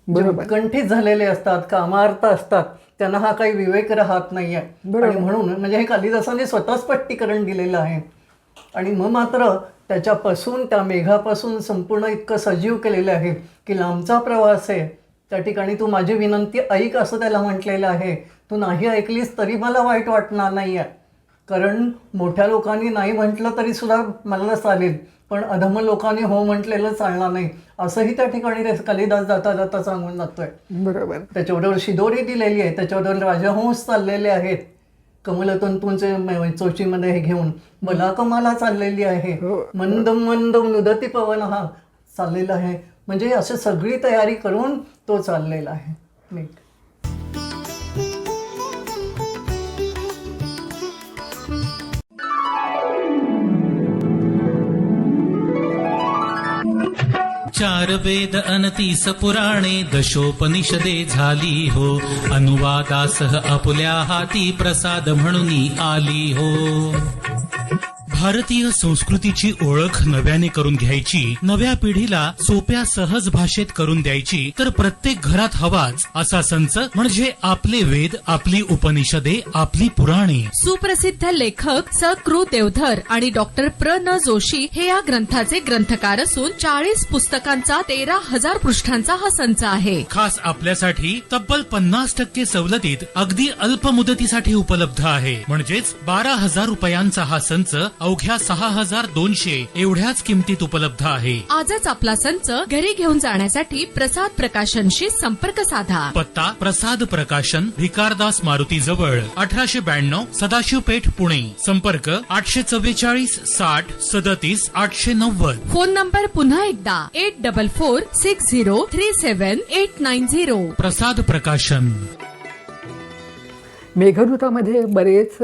जे उत्कंठित झालेले असतात, कामार्थ असतात, त्यांना हा काही विवेक राहत नाही आहे. आणि म्हणून म्हणजे हे कालिदासाने स्वतः स्पष्टीकरण दिलेलं आहे. आणि मग मात्र त्याच्यापासून, त्या मेघापासून संपूर्ण इतकं सजीव केलेलं आहे की लांबचा प्रवास आहे, त्या ठिकाणी तू माझी विनंती ऐक असं त्याला म्हटलेलं आहे. तू नाही ऐकलीस तरी मला वाईट वाटणार नाही आहे, कारण मोठ्या लोकांनी नाही म्हटलं तरी सुद्धा मला चालेल, पण अधम लोकांनी हो म्हटलेलं चालणार नाही, असंही त्या ठिकाणी कालिदास जाता जाता सांगून जातोय. बरोबर. त्याच्याबरोबर शिदोरी दिलेली आहे, त्याच्याबरोबर राजहंस चाललेले आहेत, कमलतंतूंचे चोचीमध्ये हे घेऊन बलाकमाला चाललेली आहे, मंदम मंदम नुदती पवन हा चाललेला आहे. म्हणजे अशी सगळी तयारी करून तो चाललेला आहे मेघ. चार वेद अनतीस पुराणे दशोपनिषदे झाली हो, अनुवादासह आपुल्या हाती प्रसाद म्हणून आली हो. भारतीय संस्कृतीची ओळख नव्याने करून घ्यायची, नव्या पिढीला सोप्या सहज भाषेत करून द्यायची, तर प्रत्येक घरात हवाच असा संच म्हणजे आपले वेद, आपली उपनिषदे, आपली पुराणे. सुप्रसिद्ध लेखक स कृ देवधर आणि डॉक्टर प्र न जोशी हे या ग्रंथाचे ग्रंथकार असून 40 पुस्तकांचा 13,000 पृष्ठांचा हा संच आहे. खास आपल्यासाठी तब्बल 50% सवलतीत अगदी अल्प मुदतीसाठी उपलब्ध आहे. म्हणजेच 12,000 रुपयांचा हा संच अवघ्या 6,200 एवढ्याच किमतीत उपलब्ध आहे. आजच आपला संच घरी घेऊन जाण्यासाठी प्रसाद प्रकाशनशी संपर्क साधा. पत्ता प्रसाद प्रकाशन, भिकारदास मारुती जवळ, 1892 सदाशिव पेठ, पुणे. संपर्क 844 60 37 890. फोन नंबर पुन्हा एकदा 8460378990. प्रसाद प्रकाशन. मेघदूतामध्ये बरेच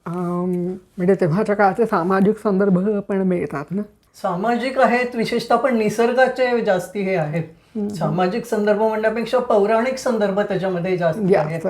म्हणजे तेव्हाच्या काळाचे सामाजिक संदर्भ पण मिळतात ना. सामाजिक आहेत, विशेषतः पण निसर्गाचे जास्ती हे आहेत. सामाजिक संदर्भ म्हणण्यापेक्षा पौराणिक संदर्भ त्याच्यामध्ये जास्त आहेत.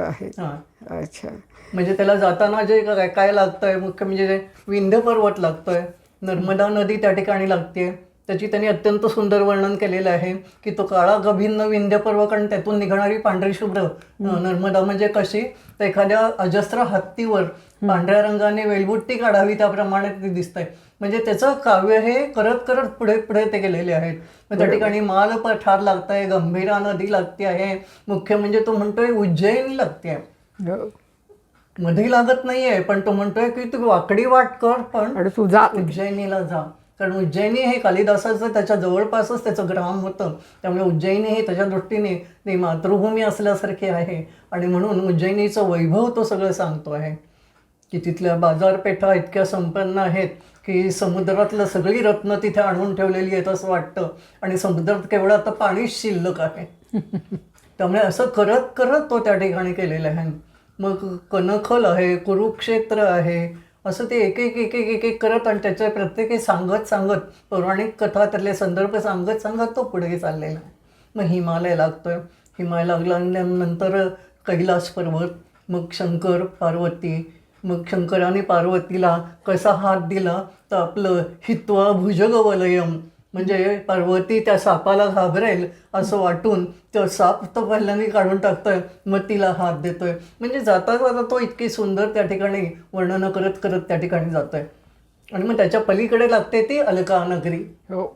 अच्छा. म्हणजे त्याला जाताना जे काय लागतंय, मुख्य म्हणजे विंध्य पर्वत लागतोय, नर्मदा नदी त्या ठिकाणी लागते, त्याची त्यांनी अत्यंत सुंदर वर्णन केलेलं आहे की तो काळा गभिन्न विंध्य पर्वत आणि त्यातून निघणारी पांढरी शुभ्र नर्मदा म्हणजे कशी, तर एखाद्या अजस्त्र हत्तीवर पांढऱ्या रंगाने वेलबुट्टी काढावी त्याप्रमाणे ते दिसतंय. म्हणजे त्याचं काव्य हे करत करत पुढे पुढे ते गेलेले आहेत. त्या ठिकाणी माल पठार लागतंय, गंभीरा नदी लागते आहे, मुख्य म्हणजे तो म्हणतोय उज्जैन लागते आहे. मध्ये लागत नाहीये, पण तो म्हणतोय की तू वाकडी वाट कर पण आणि तू जा तिथे. उज्जैनीला जा. कारण उज्जैनी हे कालिदासाचं त्याच्या जवळपासच त्याचं ग्राम होतं, त्यामुळे उज्जैनी हे त्याच्या दृष्टीने ती मातृभूमी असल्यासारखी आहे. आणि म्हणून उज्जैनीचं वैभव तो सगळं सांगतो आहे की तिथल्या बाजारपेठा इतक्या संपन्न आहेत की समुद्रातलं सगळी रत्न तिथे आणून ठेवलेली आहेत असं वाटतं, आणि समुद्रात केवढं आता पाणीच शिल्लक आहे. त्यामुळे असं करत करत तो त्या ठिकाणी केलेलं आहे. मग कनखल आहे, कुरुक्षेत्र आहे, असं ते एक एक एक एक एक एक करत आणि त्याच्या प्रत्येकी सांगत सांगत पौराणिक कथा त्यातले संदर्भ सांगत सांगत तो पुढे चाललेला आहे. मग हिमालय लागतोय, हिमालय लागल्यानंतर कैलास पर्वत, मग शंकर पार्वती, मग शंकराने पार्वतीला कसा हात दिला तर आपलं हित्वा भुजग वलयम, म्हणजे पार्वती त्या सापाला घाबरेल असं वाटून तो साप तो पहिल्यांदा काढून टाकतोय, मग तिला हात देतोय. म्हणजे जाता जाता तो इतकी सुंदर त्या ठिकाणी वर्णनं करत करत त्या ठिकाणी जातोय. आणि मग त्याच्या पलीकडे लागते ती अलका नगरी, हो.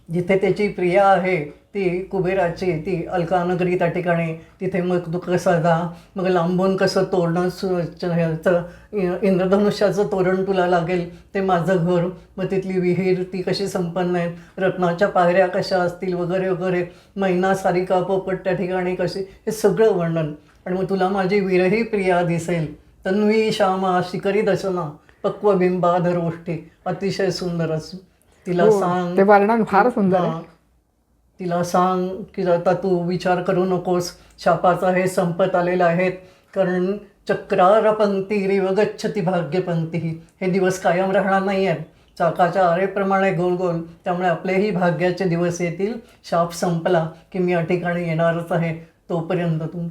जिथे त्याची प्रिया आहे ती कुबेराची, ती अलका नगरी त्या ठिकाणी. तिथे मग तू कसा जा, मग लांबून कसं तोरणं इंद्रधनुष्याचं तोरण तुला लागेल ते माझं घर, मग तिथली विहीर ती कशी संपन्न आहे, रत्नाच्या पायऱ्या कशा असतील वगैरे वगैरे, मैना सारिका पोपट त्या ठिकाणी कशी, हे सगळं वर्णन. आणि मग तुला माझी विरही प्रिया दिसेल, तन्वी श्यामा शिकरी दशना पक्वबिंबाधर ओष्ठी, अतिशय सुंदर असं तिला हो, सांग. ते वर्णन फार सुंदर आहे. हां. तिला सांग की आता तू विचार करू नकोस, शापाचा हे संपत आलेलं आहेत, कारण चक्रार पंक्तीरिव गच्छती भाग्यपंक्ती, हे दिवस कायम राहणार नाही आहेत, चाकाच्या आरेप्रमाणे गोल गोल, त्यामुळे आपलेही भाग्याचे दिवस येतील. शाप संपला की मी या ठिकाणी येणारच आहे, तोपर्यंत तू.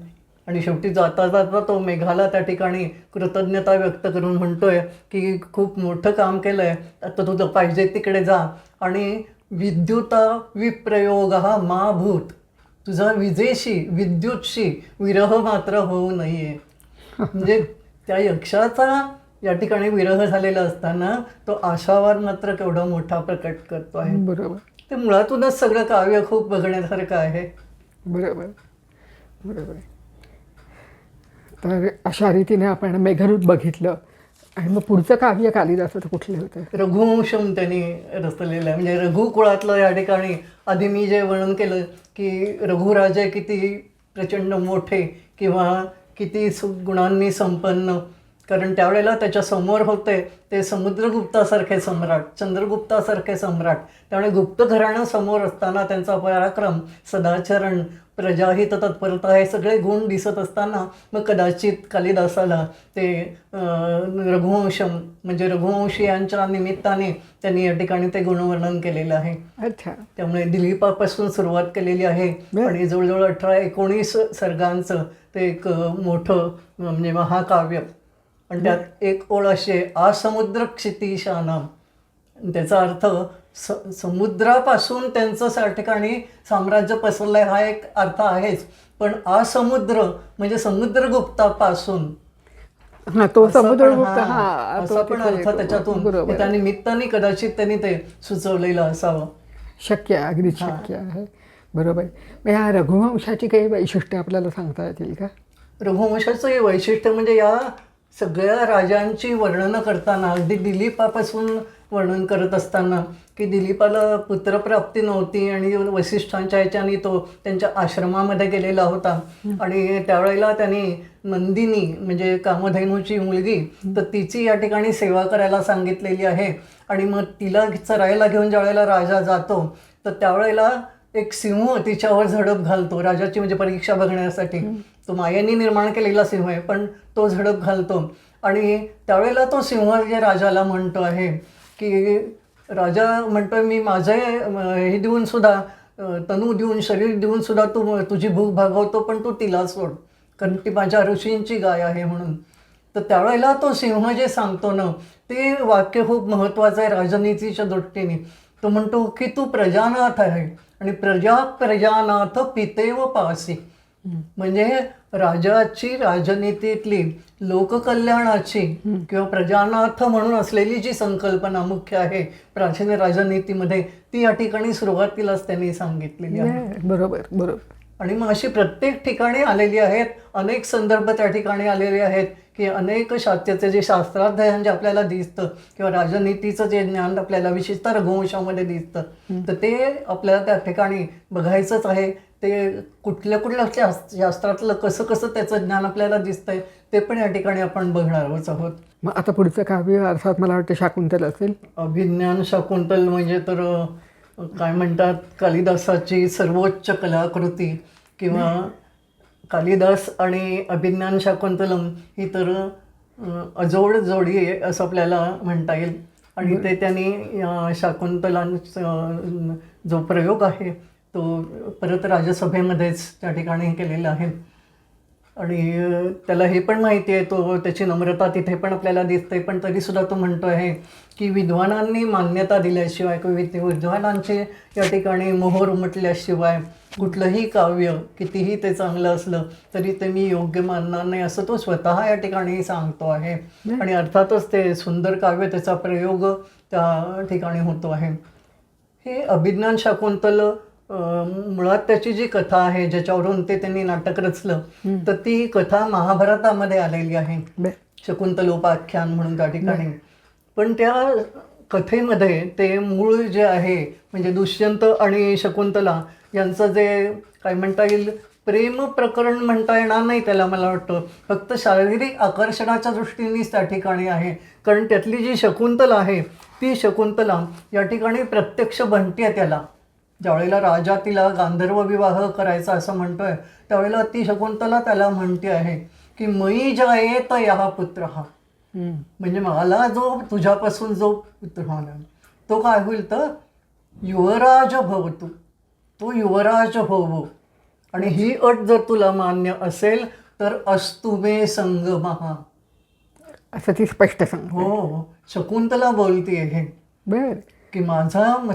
आणि शेवटी जाता जाता तो मेघाला त्या ठिकाणी कृतज्ञता व्यक्त करून म्हणतोय की खूप मोठं काम केलं आहे, आता तुझं पाहिजे तिकडे जा, आणि विद्युता विप्रयोग हा मा भूत, तुझा विजेशी विद्युतशी विरह मात्र होऊ नये. म्हणजे त्या यक्षाचा या ठिकाणी विरह झालेला असताना तो आशावाद मात्र केवढा मोठा प्रकट करतो आहे. बरोबर ते मुळातूनच सगळं काव्य खूप बघण्यासारखं आहे. बरोबर बरोबर. तर अशा रीतीने आपण मेघदूत बघितलं. आणि मग पुढचं काव्य कालिदासाचं कुठलं होतं? रघुवंशम त्यांनी रचलेलं आहे. म्हणजे रघु कुळातलं या ठिकाणी आधी मी जे वर्णन केलं की रघुराजे किती प्रचंड मोठे किंवा किती गुणांनी संपन्न, कारण त्यावेळेला त्याच्या समोर होते ते समुद्रगुप्तासारखे सम्राट, चंद्रगुप्तासारखे सम्राट. त्यामुळे गुप्त घराणं समोर असताना त्यांचा पराक्रम, सदाचरण, प्रजाहित तत्परता हे सगळे गुण दिसत असताना मग कदाचित कालिदासाला ते रघुवंशम म्हणजे रघुवंशीयांच्या निमित्ताने त्यांनी या ठिकाणी ते गुणवर्णन केलेलं आहे. अच्छा. त्यामुळे दिलीपापासून सुरुवात केलेली आहे आणि जवळजवळ 18-19 सर्गांचं ते एक मोठं म्हणजे महाकाव्य. आणि त्यात एक ओळ अशी आहे, आसमुद्र क्षितिशानाम, त्याचा अर्थ समुद्रापासून त्यांचं त्या ठिकाणी साम्राज्य पसरलंय हा एक अर्थ आहेच, पण आसमुद्र म्हणजे समुद्रगुप्तापासून हा तो असं पण समुद्रगुप्त, हा, हा असा पण अर्थ त्याच्यातून बरोबर त्या निमित्ताने कदाचित त्यांनी ते सुचवलेलं असावं. शक्य आहे, अगदी शक्य आहे. बरोबर. मग या रघुवंशाची काही वैशिष्ट्य आपल्याला सांगता येतील का? रघुवंशाचं हे वैशिष्ट्य म्हणजे या सगळ्या राजांची वर्णनं करताना अगदी दिलीपापासून वर्णन करत असताना की दिलीपाला पुत्रप्राप्ती नव्हती आणि वसिष्ठांच्या ह्याच्याने तो त्यांच्या आश्रमामध्ये गेलेला होता आणि त्यावेळेला त्यांनी नंदिनी म्हणजे कामधेनूची मुलगी तर तिची या ठिकाणी सेवा करायला सांगितलेली आहे. आणि मग तिला चरायला घेऊन ज्यावेळेला राजा जातो तर त्यावेळेला एक सिंह तिच्यावर झडप घालतो, राजाची म्हणजे परीक्षा बघण्यासाठी. तो मायेने निर्माण केलेला सिंह आहे पण तो झडप घालतो आणि त्यावेळेला तो सिंह जे राजाला म्हणतो आहे की राजा म्हणतोय मी माझे हे देऊन सुद्धा तनू देऊन शरीर देऊन सुद्धा तू तुझी भूक भागवतो पण तू तिला सोड कारण ती माझ्या ऋषींची गाय आहे म्हणून. तर त्यावेळेला तो सिंह जे सांगतो ना ते वाक्य खूप महत्त्वाचं आहे राजनीतीच्या दृष्टीने. तो म्हणतो की तू प्रजानाथ आहे आणि प्रजानाथ पितेव पासी, म्हणजे राजाची राजनीतीतली लोककल्याणाची किंवा प्रजानाथ म्हणून असलेली जी संकल्पना मुख्य आहे प्राचीन राजनीतीमध्ये ती या ठिकाणी सुरुवातीलाच त्यांनी सांगितलेली आहे. बरोबर बरोबर. आणि मग अशी प्रत्येक ठिकाणी आलेली आहेत, अनेक संदर्भ त्या ठिकाणी आलेले आहेत की अनेक त्याचे जे शास्त्राध्ययन जे आपल्याला दिसतं किंवा राजनीतीचं जे ज्ञान आपल्याला विशेषतः रघुवंशामध्ये दिसतं, तर ते आपल्याला त्या ठिकाणी बघायचंच आहे. ते कुठल्या कुठल्या शास्त्रातलं कसं कसं त्याचं ज्ञान आपल्याला दिसतंय ते पण या ठिकाणी आपण बघणारच आहोत. मग आता पुढचं काव्य अर्थात मला वाटतं शाकुंतल असेल. अभिज्ञान शाकुंतल म्हणजे तर काय म्हणतात, कालिदासाची सर्वोच्च कलाकृती किंवा कालिदास आणि अभिज्ञान शाकुंतलम ही तर अजोड जोडी आहे असं आपल्याला म्हणता येईल. आणि ते त्यांनी शाकुंतलांचा जो प्रयोग आहे तो परत राजसभेमध्येच त्या ठिकाणी केलेला आहे. आणि त्याला हे पण माहिती आहे, तो त्याची नम्रता तिथे पण आपल्याला दिसते, पण तरीसुद्धा तो म्हणतो आहे की विद्वानांनी मान्यता दिल्याशिवाय किंवा विद्वानांचे या ठिकाणी मोहर उमटल्याशिवाय कुठलंही काव्य कितीही ते चांगलं असलं तरी ते मी योग्य मानणार नाही असं तो स्वतः या ठिकाणी सांगतो आहे. आणि अर्थातच ते सुंदर काव्य त्याचा प्रयोग त्या ठिकाणी होतो आहे. हे अभिज्ञान शाकुंतल मुळात त्याची जी कथा आहे ज्याच्यावरून ते त्यांनी नाटक रचलं, तर ती कथा महाभारतामध्ये आलेली आहे, शकुंतलोपाख्यान म्हणून त्या ठिकाणी. पण त्या कथेमध्ये ते मूळ जे आहे म्हणजे दुष्यंत आणि शकुंतला यांचं जे काय म्हणता येईल प्रेम प्रकरण म्हणता येणार नाही त्याला, मला वाटतं फक्त शारीरिक आकर्षणाच्या दृष्टीनेच त्या ठिकाणी आहे. कारण त्यातली जी शकुंतला आहे ती शकुंतला या ठिकाणी प्रत्यक्ष म्हणते आहे त्याला. ज्यावेळेला राजा तिला गांधर्व विवाह करायचा असं म्हणतोय त्यावेळेला ती शकुंतला त्याला म्हणते आहे की मयी जायेत यहा पुत्र हा, म्हणजे मला जो तुझ्यापासून जो पुत्र होणार तो काय होईल तर युवराज भव, तो युवराज होवो. आणि ही अट जर तुला मान्य असेल तर अस्तु मे संगमः, असं ती स्पष्ट सांग. हो, शकुंतला बोलते हे बर की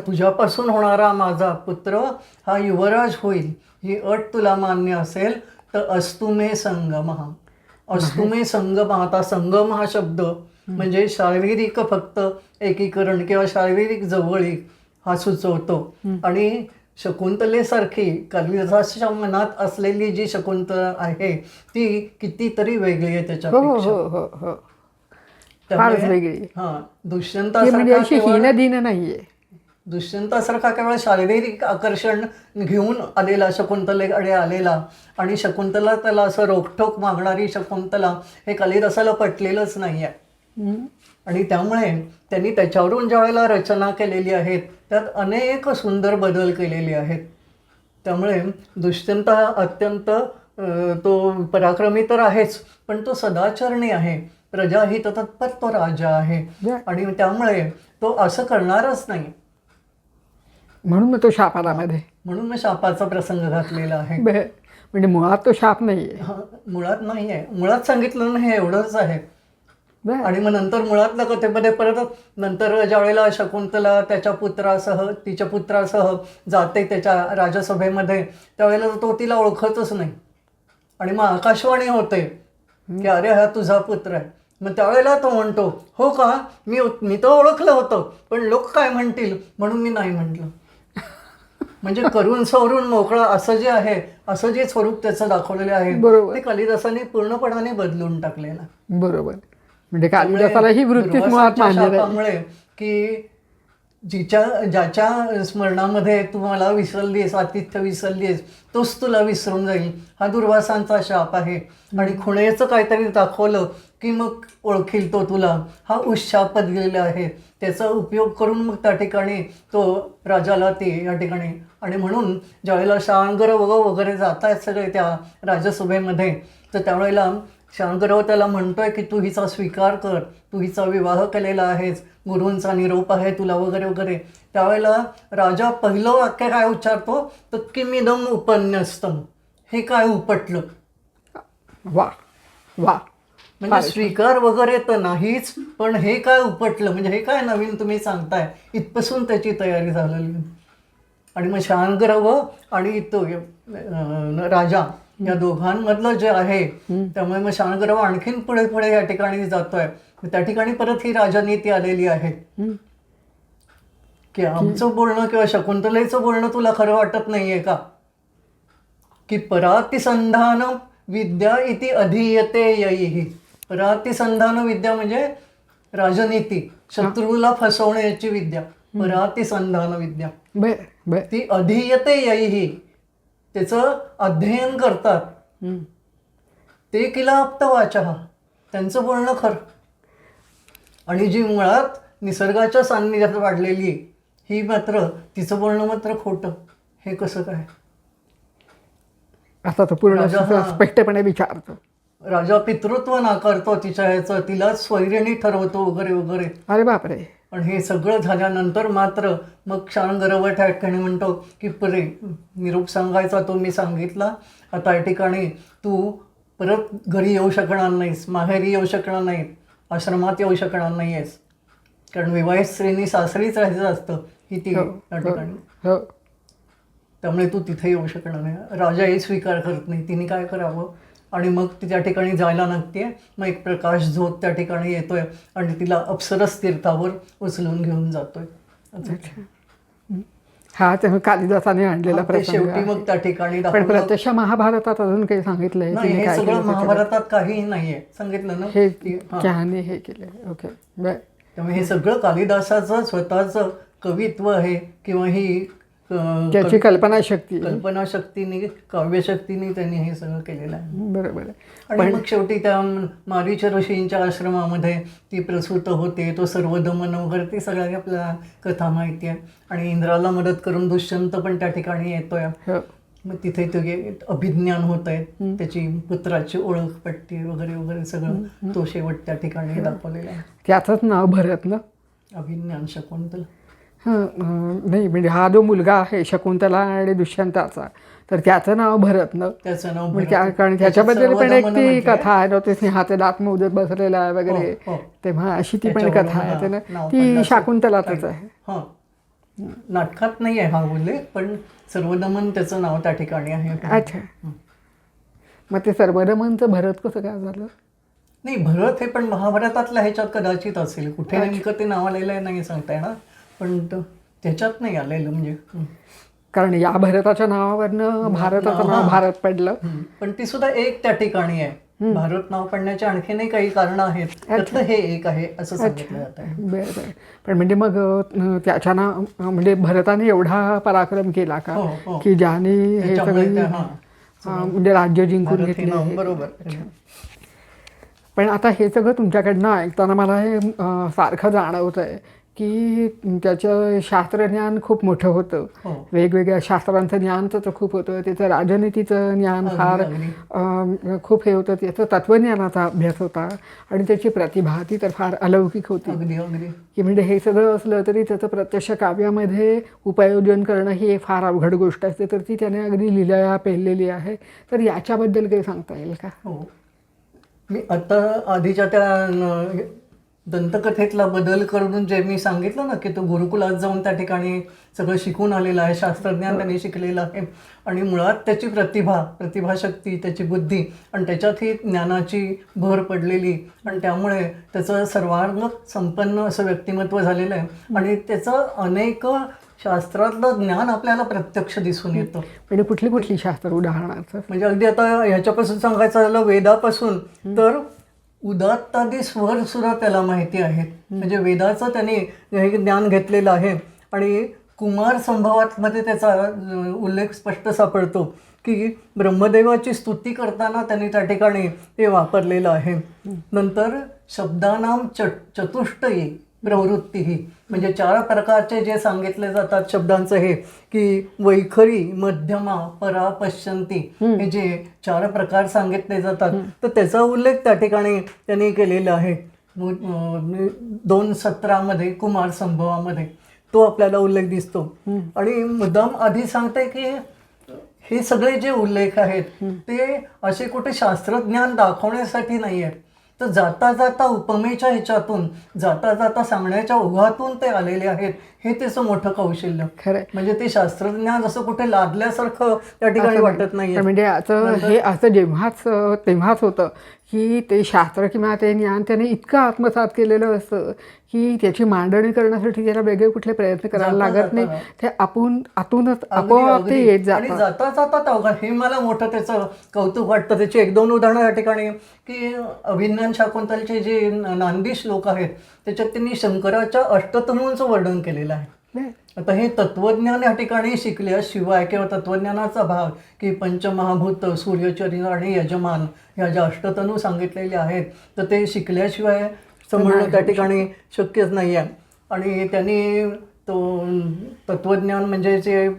तुझ्यापासून होणारा माझा पुत्र हा युवराज होईल, ही अट तुला मान्य असेल तर अस्तु मे संगमः. अस्तु मे संगमः, आता संगम हा शब्द म्हणजे शारीरिक फक्त एकीकरण किंवा शारीरिक जवळीक हा सुचवतो. आणि शकुंतलेसारखी कालिदासाच्या मनात असलेली जी शकुंतला आहे ती कितीतरी वेगळी आहे हो त्याच्यापेक्षा. हो हो हो फारच वेगळी. हां, ती म्हणजे अशी हीनदीन नाहीये. दुष्यंतासारखा केवळ शारीरिक आकर्षण घेऊन आलेला शकुंतलेकडे आलेला आणि शकुंतला त्याला असं रोखठोक मागणारी शकुंतला हे कालिदासाला पटलेलंच नाही आहे. आणि त्यामुळे त्यांनी त्याच्यावरून ज्या वेळेला रचना केलेली आहेत त्यात अनेक सुंदर बदल केलेले आहेत. त्यामुळे दुष्यंत हा अत्यंत तो पराक्रमी तर आहेच, पण तो सदाचरणी आहे, प्रजाहित तत्पर तो राजा आहे. आणि त्यामुळे तो असं करणारच नाही, म्हणून मग तो शाप आला मध्ये, म्हणून मी शापाचा प्रसंग घातलेला आहे. म्हणजे मुळात तो शाप नाहीये. मुळात नाही आहे, मुळात सांगितलं नाही एवढंच आहे. आणि मग नंतर मुळातल्या कथेमध्ये परत नंतर ज्या वेळेला शकुंतला तिच्या पुत्रासह जाते त्याच्या राजसभेमध्ये त्यावेळेला तो तिला ओळखतच नाही. आणि मग आकाशवाणी होते की अरे हा तुझा पुत्र आहे. मग त्यावेळेला तो म्हणतो हो का, मी तर ओळखलं होतं पण लोक काय म्हणतील म्हणून मी नाही म्हटलं. म्हणजे करून सवरून मोकळा असं जे आहे, असं जे स्वरूप त्याचं दाखवलेलं आहे ते कालिदासाने पूर्णपणाने बदलून टाकलेलं. बरोबर. म्हणजे कालिदासाला ही वृत्तीच मुळात शापामुळे की ज्याच्या स्मरणामध्ये तू मला विसरलीस, आतिथ्य विसरलीस, तोच तुला विसरून जाईल, हा दुर्वासांचा शाप आहे. आणि खुणेचं काहीतरी दाखवलं की मग ओळखील तो तुला, हा उशाप दिलेला आहे. त्याचा उपयोग करून मग त्या ठिकाणी तो राजाला ते या ठिकाणी. आणि म्हणून ज्यावेळेला शांगर वगैरे जात आहेत सगळे त्या राजसभेमध्ये, तर त्यावेळेला शांगरव त्याला म्हणतोय की तू हिचा स्वीकार कर, तू हिचा विवाह केलेला आहेस, गुरूंचा निरोप आहे तुला वगैरे वगैरे. त्यावेळेला राजा पहिलं वाक्य काय उच्चारतो तर किमिदम उपन्यस्तम, हे काय उपटलं. वा वा, म्हणजे स्वीकार वगैरे तर नाहीच, पण हे काय उपटलं, म्हणजे हे काय नवीन तुम्ही सांगताय, इथपासून त्याची तयारी झालेली. आणि मग शांगरव आणि तो राजा या दोघांमधलं जे आहे, त्यामुळे मग शांगरव आणखीन पुढे पुढे या ठिकाणी जातोय. त्या ठिकाणी परत ही राजनीती आलेली आहे की आमचं बोलणं किंवा शकुंतलेचं बोलणं तुला खरं वाटत नाहीये का, की परातिसंधान विद्या इति अधीयते यैः, परातिसंधान विद्या म्हणजे राजनीती, शत्रूला फसवण्याची विद्या, परातिसंधान विद्या. बर बर. ती अधीयते यैही, त्याचं अध्ययन करतात. ते किला आप्तवाचः, त्यांचं बोलणं खरं. आणि जी मुळात निसर्गाच्या सान्निध्यात वाढलेली आहे, ही मात्र तिचं बोलणं मात्र खोटं. हे कसं काय? आता तो पूर्ण राजा, हां. स्पष्टपणे विचारतो. राजा पितृत्व नाकारतो तिच्या ह्याचं, तिलाच स्वैरिणी ठरवतो वगैरे वगैरे. अरे बापरे. पण हे सगळं झाल्यानंतर मात्र मग क्षण गर्व ठिकाणी म्हणतो की परे निरोप सांगायचा तो मी सांगितला, आता या ठिकाणी तू परत घरी येऊ शकणार नाहीस, माहेरी येऊ शकणार नाही, आश्रमात येऊ शकणार नाही आहेस, कारण विवाहित स्त्रीनी सासरीच राहायचं असतं ही ती हो, त्या ठिकाणी. हो. त्यामुळे तू तिथे येऊ शकणार नाही. राजाही स्वीकार करत नाही. तिने काय करावं? आणि मग ती त्या ठिकाणी जायला लागते. मग एक प्रकाश झोत त्या ठिकाणी येतोय आणि तिला अप्सरस तीर्थावर उचलून घेऊन जातोय. हा ते कालिदासाने आणलेला ते प्रसंग शेवटी आहे. मग त्या ठिकाणी पण दाखवलं. प्रत्यक्ष महाभारतात अजून काही सांगितलंय नाही, तिने हे काय सगळं केलं त्याच्यावर? महाभारतात काहीही नाहीये सांगितलं ना. हे हां. कहाणी हे केलंय. ओके बर. त्यामुळे हे सगळं कालिदासाचं स्वतःचं कवित्व आहे किंवा ही त्याची कल्पनाशक्ती आहे. कल्पनाशक्तीने, काव्यशक्तीने त्यांनी हे सगळं केलेलं आहे. बरोबर आहे. आणि मग शेवटी त्या मारीच ऋषींच्या आश्रमामध्ये ती प्रसूत होते, तो सर्वदमन वगैरे ती सगळ्या आपल्याला कथा माहिती आहे. आणि इंद्राला मदत करून दुष्यंत पण त्या ठिकाणी येतोय. हो. मग तिथे ते अभिज्ञान होत आहे, त्याची पुत्राची ओळख पट्टी वगैरे वगैरे सगळं तो शेवट त्या ठिकाणी दाखवलेला आहे. त्याचंच नाव भरत ना. अभिज्ञान शकुंतल. नाही म्हणजे हा जो मुलगा आहे शकुंतला आणि दुष्यंताचा, तर त्याचं नाव भरत ना. त्याचं नाव म्हणजे भरत. कारण त्याच्याबद्दल पण एक सर्वदमन ती म्हणजे- कथा आहे ना, ते सिंहाचे दात मोदत बसलेला आहे वगैरे, हो, हो. तेव्हा अशी ती पण त्याच्यावरून कथा आहे. हा ते ना नाव ती पडलं. शाकुंतलातच आहे. हां, नाटकात नाही आहे हा उल्लेख, पण सर्वदमन त्याचं नाव त्या ठिकाणी आहे. अच्छा. मग ते सर्वदमनचं भरत कसं काय झालं? नाही, भरत हे पण महाभारतातल्या ह्याच्यात कदाचित असेल. कुठे नेमकं ते नाव आलेलं आहे नाही सांगता येणार, पण त्याच्यात नाही आलेलं म्हणजे. कारण या भरताच्या नावावरनं भारताचं नाव भारत पडलं. पण ती सुद्धा एक त्या ठिकाणी आहे. भारत नाव पडण्याच्या आणखीनही काही कारणं आहेत, त्यातलं हे एक आहे असं सांगितलं जात आहे. बरं बरं. पण म्हणजे मग त्याच्या नाव म्हणजे भरताने एवढा पराक्रम केला का हो, हो. की ज्याने हे त्याच्यामुळे सगळं हां, म्हणजे राज्य जिंकून भारत हे घेतले. नाव बरोबर. पण आता हे सगळं तुमच्याकडनं ऐकताना मला हे सारखं जाणवत आहे की त्याचं शास्त्रज्ञान खूप मोठं होतं. हो. वेगवेगळ्या शास्त्रांचं ज्ञान त्याचं खूप होतं. त्याचं राजनीतीचं ज्ञान फार खूप हे होतं. त्याचं तत्त्वज्ञानाचा अभ्यास होता आणि त्याची प्रतिभा ती तर फार अलौकिक होती. अगदी अगदी. की म्हणजे हे सगळं असलं तरी त्याचं प्रत्यक्ष काव्यामध्ये उपयोजन करणं ही एक फार अवघड गोष्ट असते, तर ती त्याने अगदी लिलाया पेललेली आहे. तर याच्याबद्दल काही सांगता येईल का? हो, मी आता आधीच्या त्या दंतकथेतला बदल करून जे मी सांगितलं ना की तो गुरुकुलात जाऊन त्या ठिकाणी सगळं शिकून आलेला आहे, शास्त्रज्ञान त्यांनी शिकलेलं आहे आणि मुळात त्याची प्रतिभाशक्ती, त्याची बुद्धी आणि त्याच्यात ही ज्ञानाची भर पडलेली आणि त्यामुळे त्याचं सर्वांग संपन्न असं व्यक्तिमत्व झालेलं आहे आणि त्याचं अनेक शास्त्रातलं ज्ञान आपल्याला प्रत्यक्ष दिसून येतं. म्हणजे कुठली कुठली शास्त्र उदाहरणार्थ? म्हणजे अगदी आता ह्याच्यापासून सांगायचं झालं वेदापासून तर उदात्तादी स्वर सुद्धा त्याला माहिती आहेत. म्हणजे वेदाचं त्याने हे ज्ञान घेतलेलं आहे आणि कुमार संभवातमध्ये त्याचा उल्लेख स्पष्ट सापडतो की ब्रह्मदेवाची स्तुती करताना त्यांनी त्या ठिकाणी ते वापरलेलं आहे. नंतर शब्दानाम चतुष्टयी प्रवृत्तीही, म्हणजे 4 प्रकारचे जे सांगितले जातात शब्दांचं हे की वैखरी, मध्यमा, परा, पश्यंती, हे जे 4 प्रकार सांगितले जातात तर त्याचा उल्लेख त्या ठिकाणी त्यांनी केलेला आहे. 2:17 कुमार संभवामध्ये तो आपल्याला उल्लेख दिसतो. आणि मुद्दाम आधी सांगते की हे सगळे जे उल्लेख आहेत ते असे कुठे शास्त्रज्ञान दाखवण्यासाठी नाही आहेत, तर जाता जाता उपमेच्या ह्याच्यातून, जाता जाता सांगण्याच्या ओघातून ते आलेले आहेत हे त्याचं मोठं कौशल्य. खरंय. म्हणजे ते शास्त्रज्ञान असं कुठे लादल्यासारखं त्या ठिकाणी असं वाटत नाही. नाही. म्हणजे याचं हे असं तेव्हाच होतं की ते शास्त्र किंवा ते ज्ञान त्याने इतकं आत्मसात केलेलं असतं की त्याची मांडणी करण्यासाठी त्याला वेगळे कुठले प्रयत्न करायला लागत नाही. ते आतूनच आपोआप ते येत आणि जातं. जाता जाता अवघड. हे मला मोठं त्याचं कौतुक वाटतं. त्याची 1-2 उदाहरणं या ठिकाणी की अभिज्ञान शाकुंतलचे जे नांदी श्लोक आहेत त्याच्यात त्यांनी शंकराच्या अष्टतनूंचं वर्णन केलेलं आहे. आता हे तत्वज्ञान या ठिकाणी शिकल्याशिवाय किंवा तत्वज्ञानाचा भाग की पंचमहाभूत, सूर्यचरित्र आणि यजमान ह्या ज्या अष्टतनू सांगितलेल्या आहेत तर ते शिकल्याशिवाय समजणं त्या ठिकाणी शक्यच नाही आहे. आणि त्यांनी तो तत्वज्ञान म्हणजे जे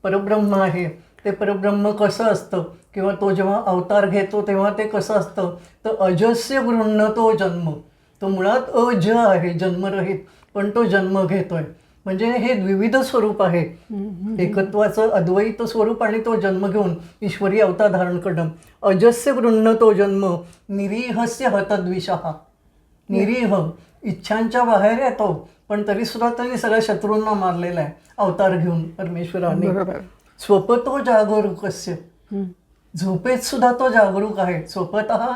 परब्रह्म आहे ते परब्रह्म कसं असतं किंवा तो जेव्हा अवतार घेतो तेव्हा ते कसं असतं तर अजस्य गृह्णतो जन्म. तो मुळात अज आहे, जन्मरहित, पण तो जन्म घेतोय. म्हणजे हे द्विविध स्वरूप आहे, एकत्वाचं अद्वैत स्वरूप आणि तो जन्म घेऊन ईश्वरी अवतार धारण करणं. अजस्य गृह्णतो जन्म निरीहस्य हतद्विषः. निरीह इच्छांच्या बाहेर येतो पण तरी सुद्धा त्यांनी सगळ्या शत्रूंना मारलेला आहे अवतार घेऊन परमेश्वराने. बरोबर. स्वपतो जागरूकस्य. झोपेत सुद्धा तो जागरूक आहे. स्वतः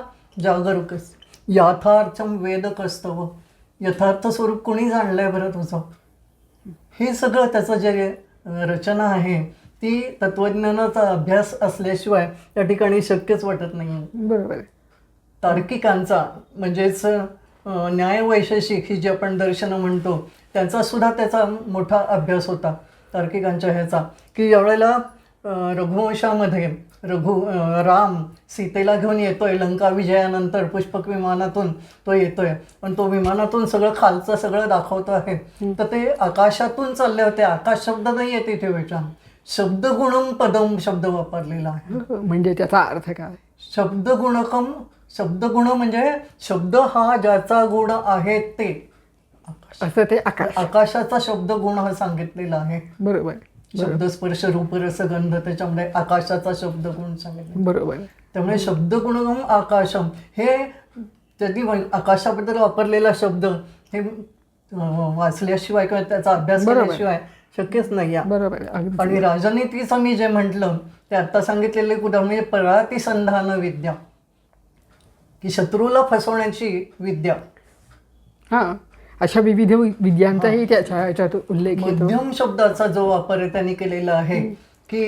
जागरूकस्य. याथार्थम वेदकस्तव. यथार्थ स्वरूप कोणी जाणलंय बरं तुझं? हे सगळं त्याचं जे रचना आहे ती तत्वज्ञानाचा अभ्यास असल्याशिवाय त्या ठिकाणी शक्यच वाटत नाही. बरोबर. तार्किकांचा म्हणजेच न्यायवैशेषिक ही जी आपण दर्शनं म्हणतो त्यांचा सुद्धा त्याचा मोठा अभ्यास होता तार्किकांच्या ह्याचा. की ज्यावेळेला रघुवंशामध्ये राम सीतेला घेऊन येतोय लंका विजयानंतर पुष्पक विमानातून तो येतोय पण तो विमानातून सगळं खालचं सगळं दाखवतो आहे तर ते आकाशातून चालले होते. आकाश शब्द नाही आहे तिथे वेळचा शब्दगुणम पदम शब्द वापरलेला आहे. म्हणजे त्याचा अर्थ काय? शब्दगुणकम. शब्दगुण म्हणजे शब्द हा ज्याचा गुण आहे ते असं ते आकाश. आकाशाचा शब्दगुण हा सांगितलेला आहे. बरोबर. शब्द स्पर्श रूप रस गंध त्याच्यामध्ये आकाशाचा शब्दगुण सांगितला. बरोबर. त्यामुळे शब्दगुणगम आकाशम हे त्यांनी आकाशाबद्दल वापरलेला शब्द हे वाचल्याशिवाय किंवा त्याचा अभ्यास केल्याशिवाय शक्यच नाही आहे. बरोबर. आणि राजनीतीचं मी जे म्हटलं ते आता सांगितलेले उदाहरण म्हणजे परातिसंधान विद्या की शत्रूला फसवण्याची विद्या. हां, अशा विविध विद्यांचाही त्याच्या ह्याच्यात उल्लेख येतो. मध्यम शब्दाचा जो वापर त्यांनी केलेला आहे की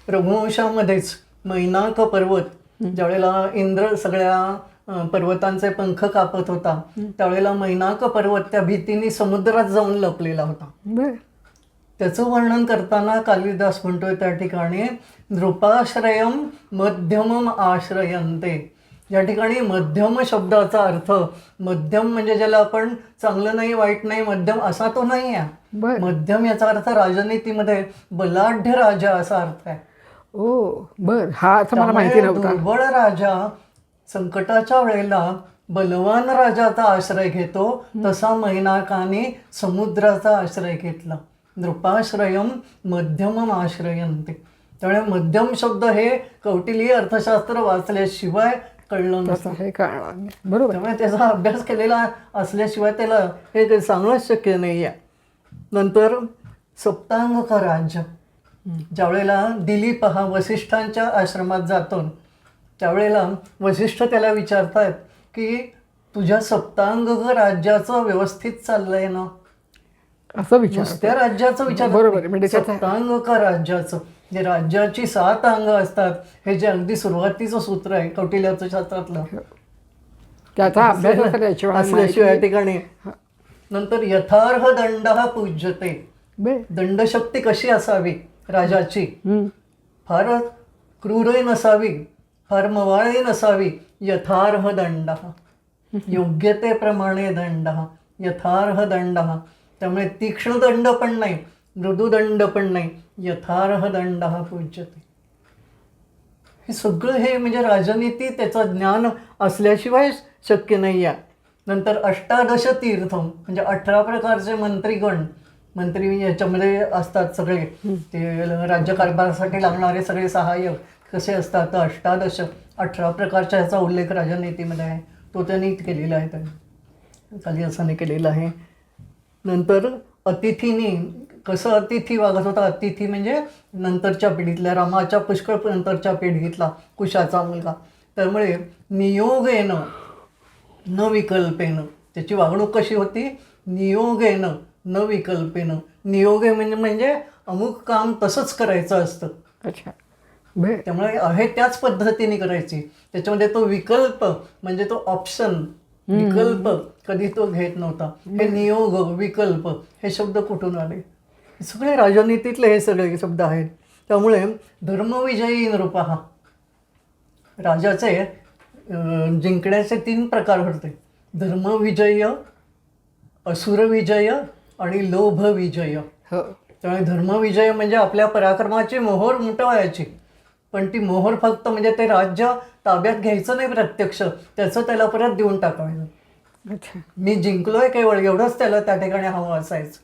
रघुवंशामध्येच मैनाक पर्वत ज्यावेळेला इंद्र सगळ्या पर्वतांचे पंख कापत होता त्यावेळेला मैनाक पर्वत त्या भीतीने समुद्रात जाऊन लपलेला होता. त्याचं वर्णन करताना कालिदास म्हणतोय त्या ठिकाणी नृपाश्रयम मध्यमम आश्रयन्ते. या ठिकाणी मध्यम शब्दाचा अर्थ मध्यम म्हणजे ज्याला आपण चांगलं नाही वाईट नाही मध्यम असा तो नाही आहे. मध्यम याचा अर्थ राजनीतीमध्ये बलाढ्य राजा असा अर्थ आहे. ओ बर. हा मला माहिती नव्हता. दुर्बळ राजा संकटाच्या वेळेला बलवान राजाचा आश्रय घेतो तसा मैनाकाने समुद्राचा आश्रय घेतला. नृपाश्रयम मध्यमम आश्रयन्ते. त्यामुळे मध्यम शब्द हे कौटिल्य अर्थशास्त्र वाचल्याशिवाय कळलं नसतं. हे कळणार नाही. बरोबर. त्यामुळे त्याचा अभ्यास केलेला असल्याशिवाय त्याला हे काही सांगणंच शक्य नाही आहे. नंतर सप्तांग राज्य. ज्यावेळेला दिलीप हा वसिष्ठांच्या आश्रमात जातो त्यावेळेला वसिष्ठ त्याला विचारतात की तुझ्या सप्तांग राज्याचं व्यवस्थित चाललंय ना असं विचार. नुसत्या राज्याचं विचार. बरोबर. म्हणजे सप्तांग राज्याचं जे राज्याची 7 अंग असतात हे जे अगदी सुरुवातीचं सूत्र आहे कौटिल्याचं शास्त्रातलं त्याचा अभ्यास असल्याशिवाय या ठिकाणी. नंतर यथार्ह दंड हा पूज्यते. दंडशक्ती कशी असावी राजाची? फार क्रूरही नसावी फार मवाळही नसावी. यथार्ह दंड योग्यतेप्रमाणे दंड यथार्ह दंड. त्यामुळे तीक्ष्ण दंड पण नाही मृदुदंड पण नाही. यथार्ह दंड पूज्यते. हे सगळं हे म्हणजे राजनीती त्याचं ज्ञान असल्याशिवाय शक्य नाही आहे. नंतर 18 तीर्थम म्हणजे 18 प्रकारचे मंत्री याच्यामध्ये असतात सगळे. ते राज्यकारभारासाठी लागणारे सगळे सहाय्यक कसे असतात 18 प्रकारच्या ह्याचा उल्लेख राजनीतीमध्ये आहे. तो त्यांनी केलेला आहे. त्यांनी खाली असाने केलेला आहे. नंतर अतिथीने कसं अतिथी वागत होता. अतिथी म्हणजे नंतरच्या पिढीतल्या, रामाच्या पुष्कळ नंतरच्या पिढीतला कुशाचा मुलगा. त्यामुळे नियोगेनं न विकल्पेनं, त्याची वागणूक कशी होती? नियोगेनं न विकल्पेनं. नियोगे म्हणजे अमुक काम तसंच करायचं असतं. अच्छा. बरं. त्यामुळे आहे त्याच पद्धतीने करायची. त्याच्यामध्ये तो विकल्प म्हणजे तो ऑप्शन, विकल्प कधी तो घेत नव्हता. हे नियोग, विकल्प हे शब्द कुठून आले? सगळे राजनीतीतले हे सगळे शब्द आहेत. त्यामुळे धर्मविजयी नृपहा, राजाचे जिंकण्याचे 3 प्रकार होते: धर्मविजय, असुरविजय आणि लोभविजय. हो. त्यामुळे धर्मविजय म्हणजे आपल्या पराक्रमाची मोहोर उमटवायची, पण ती मोहोर फक्त म्हणजे ते राज्य ताब्यात घ्यायचं नाही प्रत्यक्ष, त्याचं त्याला परत देऊन टाकायचं. अच्छा. मी जिंकलोय केवळ एवढंच त्याला त्या ठिकाणी हवं असायचं.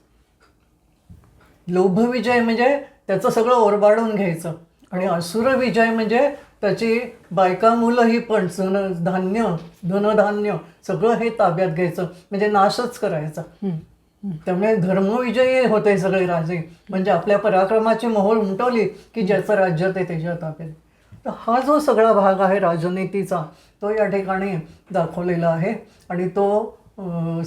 लोभविजय म्हणजे त्याचं सगळं ओरबाडून घ्यायचं. आणि असुरविजय म्हणजे त्याची बायका मुलंही पण धान्य, धनधान्य सगळं हे ताब्यात घ्यायचं, म्हणजे नाशच करायचा. त्यामुळे धर्मविजयी होते सगळे राजे, म्हणजे आपल्या पराक्रमाची मोहोर उमटवली की ज्याचं राज्य ते त्याच्या ताब्यात. तर हा जो सगळा भाग आहे राजनीतीचा, तो या ठिकाणी दाखवलेला आहे. आणि तो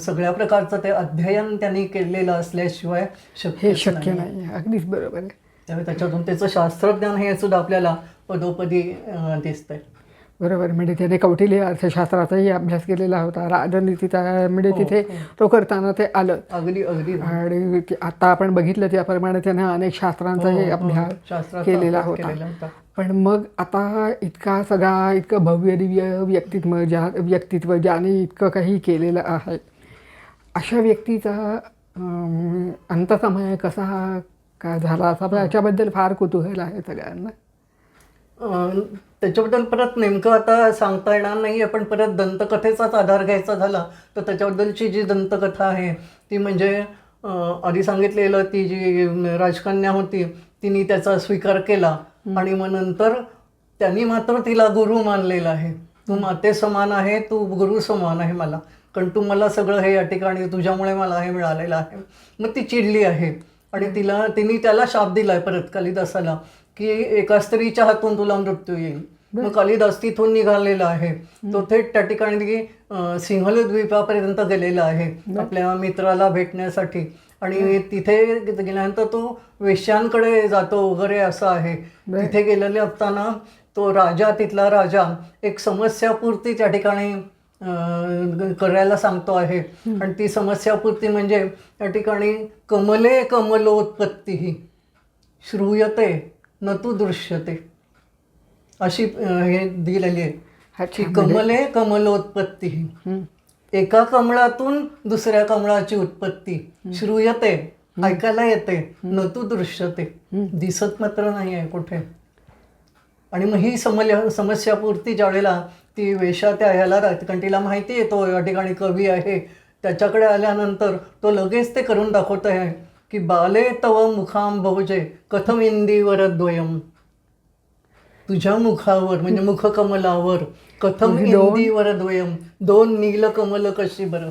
सगळ्या प्रकारचं ते अध्ययन त्यांनी केलेलं असल्याशिवाय हे शक्य शक्य नाही. अगदीच बरोबर आहे. त्यामुळे त्याच्यातून त्याचं शास्त्रज्ञान हे सुद्धा आपल्याला पदोपदी दिसतंय. बरोबर. म्हणजे त्याने कौटिल्य अर्थशास्त्राचाही अभ्यास केलेला होता, राजनीतीचा म्हणजे तिथे तो करताना ते आलं. अगदी अगदी आणि आता आपण बघितलं त्याप्रमाणे त्याने अनेक शास्त्रांचाही अभ्यास शास्त्राचा केलेला अभ्यास होता. केलेला होता. पण मग आता इतका सगळा इतकं भव्य दिव्य व्यक्तित्व ज्याने इतकं काही केलेलं आहे, अशा व्यक्तीचा अंतसमय कसा काय झाला असा याच्याबद्दल फार कुतूहल आहे सगळ्यांना. त्याच्याबद्दल परत नेमकं आता सांगता येणार नाही आहे, पण परत दंतकथेचाच आधार घ्यायचा झाला तर त्याच्याबद्दलची जी दंतकथा आहे ती म्हणजे आधी सांगितलेलं ती जी राजकन्या होती तिने त्याचा स्वीकार केला आणि मग नंतर त्यांनी मात्र तिला गुरु मानलेलं आहे. तू माते समान आहे, तू गुरु समान आहे मला, कारण तू मला सगळं हे या ठिकाणी तुझ्यामुळे मला हे मिळालेलं आहे. मग ती चिडली आहे आणि तिने त्याला शाप दिलाय परत कालिदासाला की एका स्त्रीच्या हातून तुला मृत्यू येईल. मग कालिदास तिथून निघालेला आहे. तो थेट त्या ठिकाणी सिंहल द्वीपापर्यंत गेलेला आहे आपल्या मित्राला भेटण्यासाठी. आणि तिथे गेल्यानंतर तो वेश्यांकडे जातो वगैरे असं आहे. तिथे गेलेले असताना तो राजा, तिथला राजा एक समस्यापूर्ती त्या ठिकाणी करायला सांगतो आहे. आणि ती समस्यापूर्ती म्हणजे त्या ठिकाणी कमले कमलोत्पत्ती श्रूयते न तू दृश्यते अशी हे दिलेली आहे की कमले कमलोत्पत्ती, एका कमळातून दुसऱ्या कमळाची उत्पत्ती, श्रूयते ऐकायला येते, न तू दृश्यते दिसत मात्र नाही आहे कुठे. आणि मग ही समस्यापूर्ती ज्यावेळेला ती वेश्या त्या ह्याला कारण तिला माहिती आहे तो या ठिकाणी कवी आहे, त्याच्याकडे आल्यानंतर तो लगेच ते करून दाखवत आहे की बाले तव मुखांबोजे कथम इंदीवर द्वयम, तुझ्या मुखावर म्हणजे मुखकमलावर कथम इंदीवर द्वयम, 2 नीलकमल कशी बरं.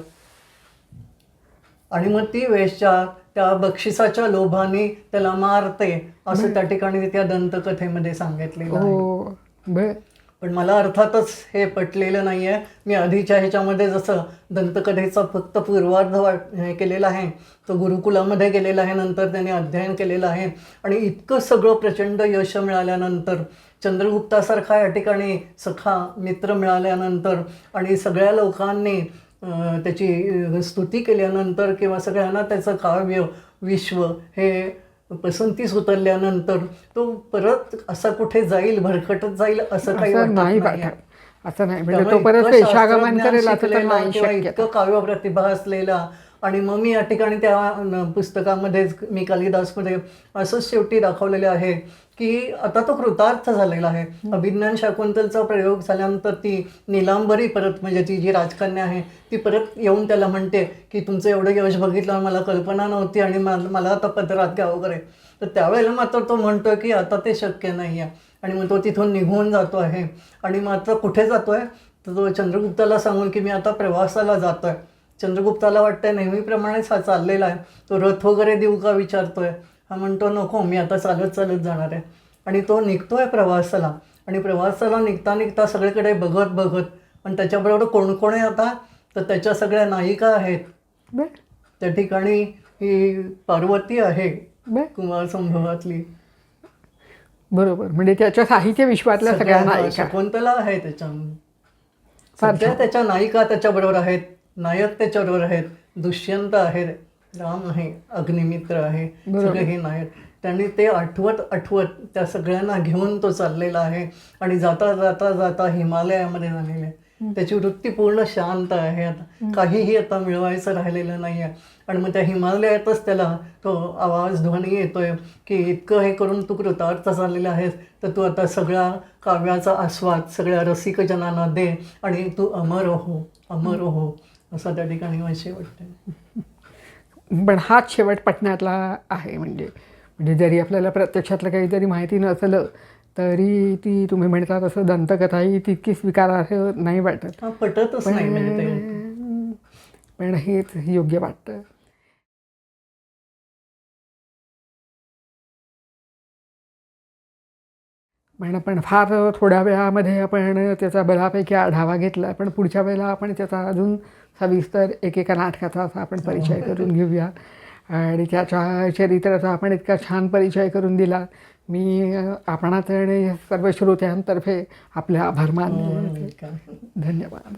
आणि मग ती वेश्या त्या बक्षिसाच्या लोभाने त्याला मारते असं त्या ठिकाणी त्या दंतकथेमध्ये सांगितलेलं आहे. पण मला अर्थातच हे पटलेलं नाही आहे. मी आधीच्या ह्याच्यामध्ये जसं दंतकथेचा फक्त पूर्वार्ध हे केलेला आहे, तो गुरुकुलामध्ये गेलेला आहे, नंतर त्याने अध्ययन केलेलं आहे. आणि इतकं सगळं प्रचंड यश मिळाल्यानंतर, चंद्रगुप्तासारखा या ठिकाणी सखा मित्र मिळाल्यानंतर आणि सगळ्या लोकांनी त्याची स्तुती केल्यानंतर किंवा सगळ्यांना त्याचं काव्य विश्व हे पसंतीस उतरल्यानंतर तो परत असा कुठे जाईल, भरकटत जाईल असं काही नाही वाटत. असं नाही म्हणजे तो परत पेशागमन करेल असं तर नाही किंवा शक्य. इतकं काव्य प्रतिभा असलेला. आणि मग मी या ठिकाणी त्या पुस्तकामध्येच मी कालिदासमध्ये असंच शेवटी दाखवलेलं आहे की आता तो कृतार्थ झालेला आहे. अभिज्ञान शाकुंतलचा प्रयोग झाल्यानंतर ती नीलांबरी परत म्हणजे ती जी राजकन्या आहे ती परत येऊन त्याला म्हणते की तुमचं एवढं यश बघितलं मला कल्पना नव्हती आणि मला आता पदरात घ्या वगैरे. तर त्यावेळेला मात्र तो म्हणतो की आता ते शक्य नाही आहे. आणि मग तो तिथून निघून जातो आहे. आणि मात्र कुठे जातो आहे तर तो चंद्रगुप्ताला सांगून की मी आता प्रवासाला जातो आहे. चंद्रगुप्ताला वाटतं नेहमीप्रमाणेच हा चाललेला आहे, तो रथ वगैरे देऊ का विचारतोय. हा म्हणतो नको, मी आता चालत चालत जाणार आहे. आणि तो निघतोय प्रवासाला, आणि प्रवासाला निघता निघता सगळीकडे बघत बघत, पण त्याच्याबरोबर कोण कोण आहे आता, तर त्याच्या सगळ्या नायिका आहेत. बरं त्या ठिकाणी ही पार्वती आहे बरं कुमार संभवातली, बरोबर. म्हणजे त्याच्या साहित्य विश्वातल्या सगळ्या नायिका. शकुंतला आहे त्याच्यामध्ये, सगळ्या त्याच्या नायिका त्याच्याबरोबर आहेत, नायक त्याच्याबरोबर आहेत, दुष्यंत आहे, राम आहे, अग्निमित्र आहे, सगळे हे नायक. त्यांनी ते आठवत आठवत त्या सगळ्यांना घेऊन तो चाललेला आहे. आणि जाता जाता जाता हिमालयामध्ये झालेले आहे. त्याची वृत्ती पूर्ण शांत आहे. आता काहीही आता मिळवायचं राहिलेलं नाही आहे. आणि मग त्या हिमालयातच त्याला तो आवाज ध्वनी येतोय की इतकं हे करून तू कृतार्थ झालेला आहेस, तर तू आता सगळा काव्याचा आस्वाद सगळ्या रसिकजनांना दे आणि तू अमर हो, अमर हो, असं त्या ठिकाणी असे वाटते. पण हाच शेवट पटण्यातला आहे. म्हणजे जरी आपल्याला प्रत्यक्षातलं काही जरी माहिती नसलं तरी ती तुम्ही म्हणता तसं दंतकथा तितकी स्वीकारार्ह नाही वाटत. हा पटतच नाही म्हणजे ते. पण हेच योग्य वाटतं. पण आपण फार थोड्या वेळामध्ये आपण त्याचा बऱ्यापैकी आढावा घेतला. पण पुढच्या वेळेला आपण त्याचा अजून सविस्तर एकेका नाटकाचा असा आपण परिचय करून घेऊया. आणि त्याच्या चरित्राचा आपण इतका छान परिचय करून दिला. मी आपणात आणि सर्व श्रोत्यांतर्फे आपले आभार मानले. धन्यवाद.